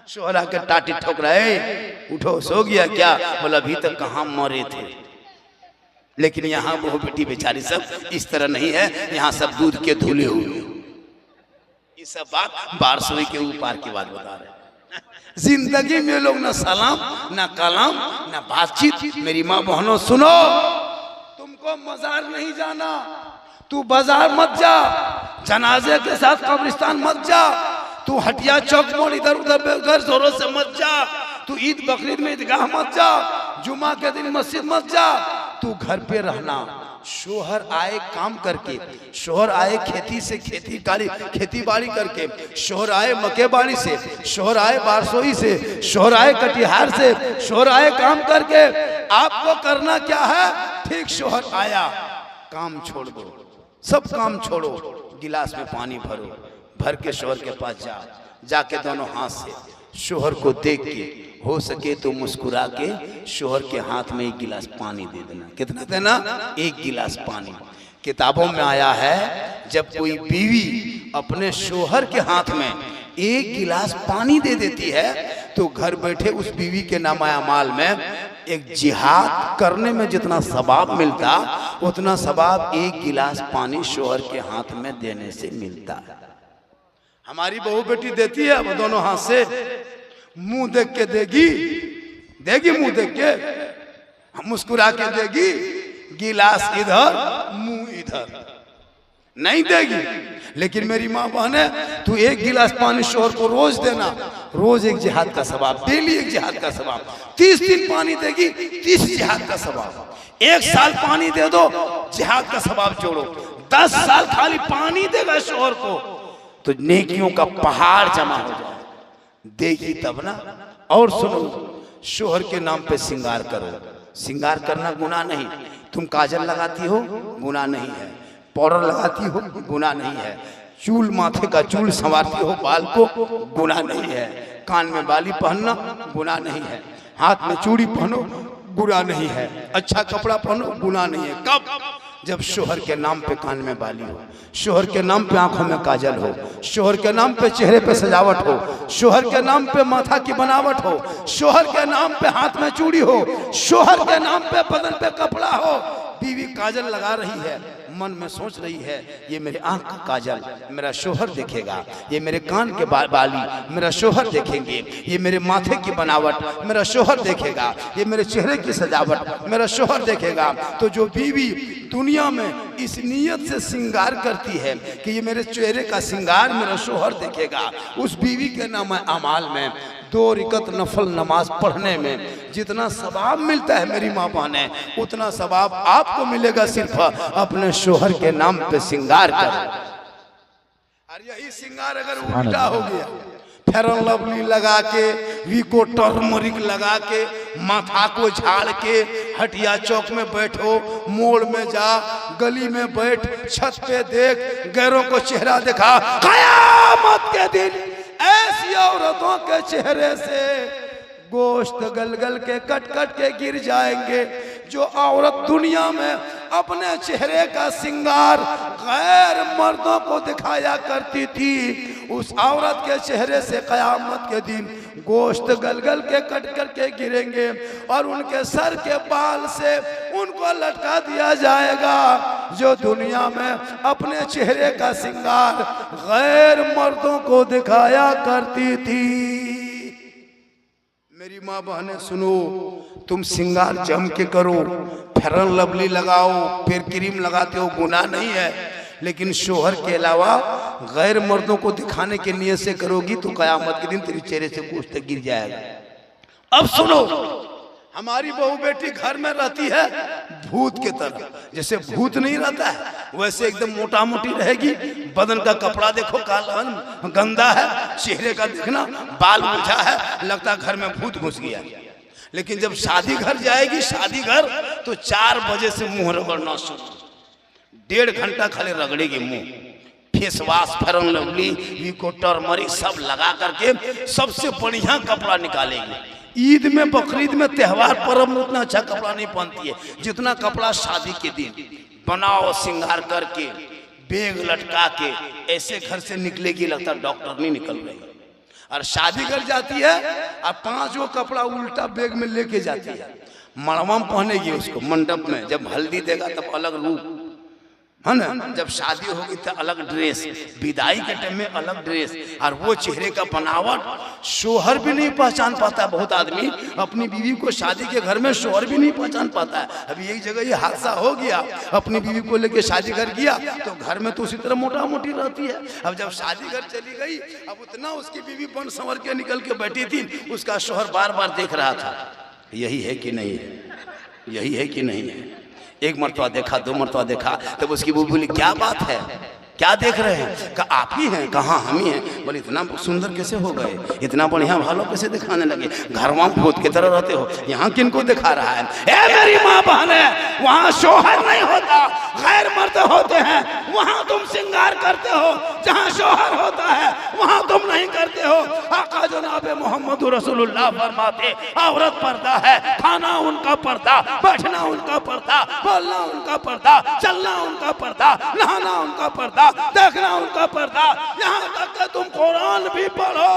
शोहरा के टाटी ठोक रहे, उठो सो गया क्या? बोला अभी तक कहाँ मरे थे। लेकिन यहाँ बहू बेटी बेचारी सब इस तरह नहीं है, यहाँ सब दूध के धुले हुए। ये सब बात बारसोई के ऊपर की बात बता रहे। जिंदगी में लोग ना सलाम ना कलाम ना बातचीत। मेरी माँ बहनों सुनो, तुमको मजार नहीं जाना, तू बाजार मत जा, जनाजे के साथ कब्रिस्तान मत जा, तू हटिया चौक मोड़ इधर उधर जोरों से मत जा, तू ईद बकरीद में ईदगाह मत जा, जुमा के दिन मस्जिद मत जा, तू घर पे रहना। शोहर आए काम करके, शोहर आए खेती से खेती बाड़ी करके, शोहर आए मक्केबाड़ी से, शोहर आए बारसोई से, शोहर आए कटिहार से, शोहर आए काम करके। आपको करना क्या है? ठीक शोहर आया, काम छोड़ दो, सब काम छोड़ो, गिलास में पानी भरो, भर के शोहर के पास जाके दोनों हाथ से शोहर को देख के, हो सके तो मुस्कुरा के शोहर के हाथ में 1 गिलास पानी दे देना। कितना देना? 1 गिलास पानी। किताबों में आया है जब कोई बीवी अपने शोहर के हाथ में 1 गिलास पानी दे देती है तो घर बैठे उस बीवी के नामाया माल में एक जिहाद करने में जितना सवाब मिलता, उतना सवाब 1 गिलास पानी शोहर के हाथ में देने से मिलता है। हमारी बहू बेटी देती है, वो दोनों हाथ से मुंह देख के देगी, मुंह देख के मुस्कुरा के देगी, गिलास इधर मुंह इधर नहीं देगी। लेकिन मेरी माँ बहने, तू 1 गिलास पानी शोहर को रोज देना, रोज 1 जिहाद का सवाब, डेली 1 जिहाद का सवाब। 30 दिन पानी देगी, 30 जिहाद का सवाब। 1 साल पानी दे दो, जिहाद का सवाब जोड़ो। 10 साल खाली पानी देगा शोहर को तो नेकियों का पहाड़ जमा हो जाए। देखी तब ना। और सुनो, शोहर के नाम पे सिंगार करो। सिंगार करना गुनाह नहीं। तुम काजल लगाती हो, गुनाह नहीं है। पाउडर लगाती हो, गुनाह नहीं है। चूल, माथे का चूल संवारती हो, बाल को, गुनाह नहीं है। कान में बाली पहनना गुनाह नहीं है। हाथ में चूड़ी पहनो, गुनाह नहीं है। अच्छा कपड़ा पहनो, गुनाह नहीं है। कब? जब शोहर के नाम पे कान में बाली हो, शोहर के नाम पे आंखों में काजल हो, शोहर के नाम पे चेहरे पे सजावट हो, शोहर के नाम पे माथा की बनावट हो, शोहर के नाम पे हाथ में चूड़ी हो, शोहर के नाम पे बदन पे कपड़ा हो। बीवी काजल लगा रही है, मन में सोच रही है ये मेरे आंख का काजल मेरा शोहर देखेगा, ये मेरे कान के बाली मेरा शोहर देखेंगे, ये मेरे माथे की बनावट मेरा शोहर देखेगा, ये मेरे चेहरे की सजावट मेरा शोहर देखेगा। तो जो बीवी दुनिया में इस नीयत से श्रृंगार करती है कि ये मेरे चेहरे का श्रृंगार मेरा शोहर देखेगा, उस बीवी के नाम अमाल में 2 रकात नफल नमाज पढ़ने में जितना सवाब मिलता है मेरी माँ बहने, उतना सवाब आपको मिलेगा सिर्फ अपने शोहर के नाम पे श्रृंगार कर। और यही श्रृंगार अगर उल्टा हो गया, फेयर एंड लवली लगा के, वीको टर्मरिक लगा के, माथा को झाड़ के, हटिया चौक में बैठो, मोड़ में जा, गली में बैठ, छत पे देख, गैरों को चेहरा दिखा, कयामत के दिन ऐसी औरतों के चेहरे से गोश्त गल गल के कट कट के गिर जाएंगे। जो औरत दुनिया में अपने चेहरे का श्रृंगार गैर मर्दों को दिखाया करती थी, उस औरत के चेहरे से कयामत के दिन गोश्त गल गल के कट करके गिरेंगे और उनके सर के बाल से उनको लटका दिया जाएगा। जो दुनिया में अपने चेहरे का श्रृंगार गैर मर्दों को दिखाया करती थी। मेरी माँ बहनें सुनो, तुम श्रृंगार जम के करो, फेरन लवली लगाओ, फिर क्रीम लगाते हो, गुनाह नहीं है, लेकिन शोहर के अलावा गैर मर्दों को दिखाने के नियत से करोगी तो कयामत के दिन तेरे चेहरे से गोश्त गिर जाएगा। अब सुनो, हमारी बहू बेटी घर में रहती है भूत के तरह, जैसे भूत नहीं रहता है वैसे एकदम मोटा मोटी रहेगी। बदन का कपड़ा देखो काला गंदा है, चेहरे का देखना बाल उलझा है, लगता घर में भूत घुस गया। लेकिन जब शादी घर जाएगी, शादी घर तो 4 बजे से मुंह रगड़ना शुरू, 1.5 घंटा खाली रगड़ेगी मुंह, फेस वाश, फेरन लवली, विको, टर्मरिक सब लगा करके सबसे बढ़िया कपड़ा निकालेगी। ईद में, बकरीद में, त्योहार पर्व में उतना अच्छा कपड़ा नहीं पहनती है जितना कपड़ा शादी के दिन बनाओ, श्रृंगार करके, बैग लटका के ऐसे घर से निकलेगी लगता डॉक्टर नहीं निकल रही। और शादी घर जाती है और 5 गो कपड़ा उल्टा बैग में लेके जाती है। मड़वा में पहनेगी उसको, मंडप में जब हल्दी देगा तब अलग रूप है ना, जब शादी होगी तो अलग ड्रेस, विदाई के टाइम में अलग ड्रेस, और वो चेहरे का बनावट शोहर भी नहीं पहचान पाता। बहुत आदमी अपनी बीवी को शादी के घर में शोहर भी नहीं पहचान पाता है। अभी एक जगह ये हादसा हो गया, अपनी बीवी को लेके शादी घर गया तो घर में तो उसी तरह मोटा मोटी रहती है। अब जब शादी घर चली गई, अब उतना उसकी बीवी बन संवर के निकल के बैठी थी, उसका शोहर बार बार देख रहा था यही है कि नहीं है, यही है कि नहीं है। एक मरतबा देखा, 2 मरतबा देखा, तब उसकी बहू बोली क्या बात है, क्या देख रहे हैं? कहा आप ही हैं। कहाँ हम ही हैं? बोले इतना सुंदर कैसे हो गए, इतना बढ़िया भालो कैसे दिखाने लगे, घर वहाँ भूत की तरह रहते हो, यहाँ किनको दिखा रहा है? ए मेरी माँ बहन है, वहाँ शोहर नहीं होता, गैर मर्द होते हैं, वहाँ तुम श्रृंगार करते हो, जहाँ शोहर होता है वहाँ तुम नहीं करते हो। आका जनाब मोहम्मद रसूलुल्लाह फरमाते औरत पर्दा है, खाना उनका पर्दा, बैठना उनका पर्दा, बोलना उनका पर्दा, चलना उनका पर्दा, नहाना उनका पर्दा, देखना उनका पर्दा। यहाँ तक कि तुम कुरान भी पढ़ो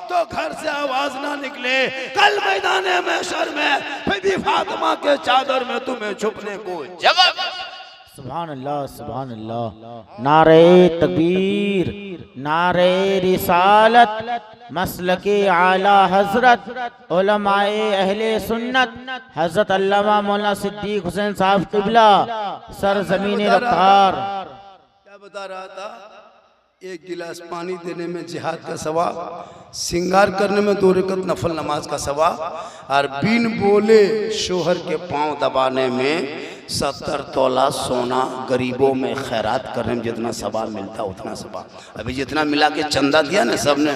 तो घर से आवाज ना निकले, कल मैदान महशर में बीबी फातिमा के चादर में तुम्हें छुपने को जगह। सुभान अल्लाह, सुभान अल्लाह। नारे तकबीर, नारे रिसालत, मसलके आला हजरत उलमाए अहले सुन्नत हजरत अल्लामा मौलाना सिद्दीक हुसैन साहब किबला सरजमीन रफ्तार। क्या बता रहा था? 1 गिलास पानी देने में जिहाद का सवाब, श्रृंगार करने में 2 रकअत नफल नमाज का सवाब, और बिन बोले शोहर के पांव दबाने में 70 तोला सोना गरीबों में खैरात करने में जितना सवाब मिलता उतना सवाब। अभी जितना मिला के चंदा दिया ना सबने,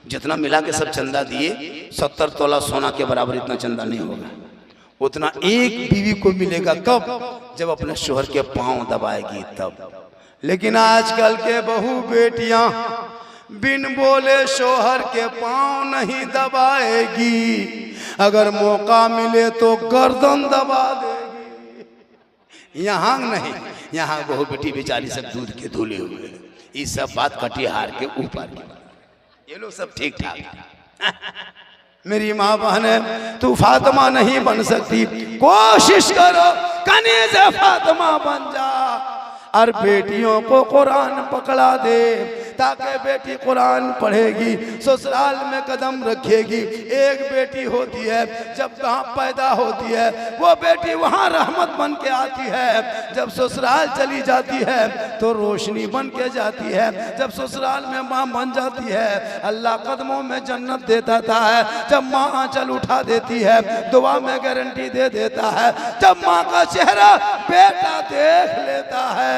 जितना मिला के सब चंदा दिए, 70 तोला सोना के बराबर इतना चंदा नहीं होगा। उतना एक बीवी को मिलेगा कब? जब अपने शोहर के पांव दबाएगी तब। लेकिन आजकल के बहू बेटियां बिन बोले शोहर के पांव नहीं दबाएगी, अगर मौका मिले तो गर्दन दबा देगी। यहाँ नहीं, यहाँ बहू बेटी बेचारी सब दूध के धुले हुए, ये सब बात कटिहार के ऊपर की, ये लोग सब ठीक ठाक। मेरी माँ बहने, तू फातिमा नहीं बन सकती, कोशिश करो कनीज़ फातिमा बन जा, और बेटियों को कुरान पकड़ा दे, ताकि बेटी कुरान पढ़ेगी, ससुराल में कदम रखेगी। एक बेटी होती है जब वहाँ पैदा होती है, वो बेटी वहाँ रहमत बन के आती है, जब ससुराल चली जाती है तो रोशनी बन के जाती है। जब ससुराल में माँ बन जाती है, अल्लाह कदमों में जन्नत दे देता है। जब माँ आंचल उठा देती है, दुआ में गारंटी दे देता है। जब माँ का चेहरा बेटा देख लेता है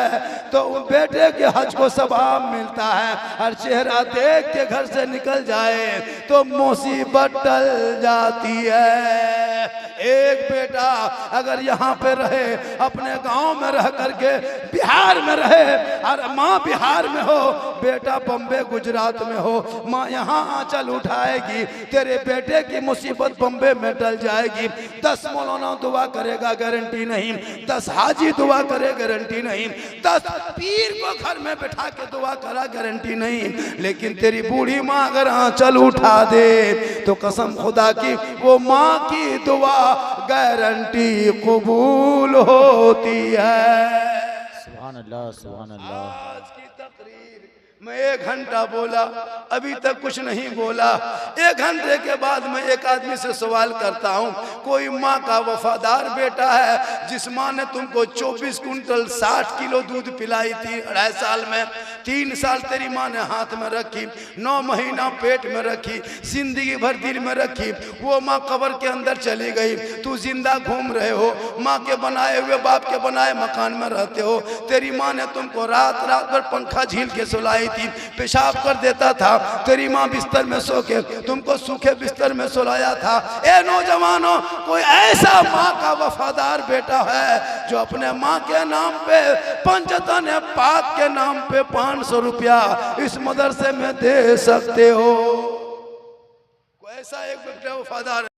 तो उन बेटे के हज को सवाब मिलता है, और चेहरा देख के घर से निकल जाए तो मुसीबत टल जाती है। एक बेटा अगर यहाँ पे रहे, अपने गांव में रह करके बिहार में रहे, और माँ बिहार में हो, बेटा बम्बे गुजरात में हो, माँ यहाँ आंचल उठाएगी, तेरे बेटे की मुसीबत बम्बे में टल जाएगी। 10 मौलाना दुआ करेगा गारंटी नहीं, 10 हाजी दुआ करे गारंटी नहीं, 10 पीर को घर में बैठा के दुआ करा गारंटी नहीं, लेकिन तेरी बूढ़ी माँ अगर आंचल उठा दे तो कसम खुदा की वो माँ की दुआ गारंटी कबूल होती है। सुभान अल्लाह, सुभान अल्लाह। आज की तकरीर मैं 1 घंटा बोला, अभी तक कुछ नहीं बोला। 1 घंटे के बाद मैं एक आदमी से सवाल करता हूँ, कोई माँ का वफादार बेटा है जिस माँ ने तुमको 24 कुंटल 60 किलो दूध पिलाई थी 2.5 साल में, 3 साल तेरी माँ ने हाथ में रखी, 9 महीना पेट में रखी, जिंदगी भर दिल में रखी, वो माँ कब्र के अंदर चली गई, तू जिंदा घूम रहे हो, माँ के बनाए हुए बाप के बनाए मकान में रहते हो। तेरी माँ ने तुमको रात रात भर पंखा झील के सुलाई थी, पेशाब कर देता था, तेरी माँ बिस्तर में सो के तुमको सूखे बिस्तर में सुलाया था। ए नौजवानों, कोई ऐसा माँ का वफादार बेटा है जो अपने माँ के नाम पे, पंचतन पाक के नाम पे 500 रुपया इस मदरसे में दे सकते हो? कोई ऐसा एक बेटा वफादार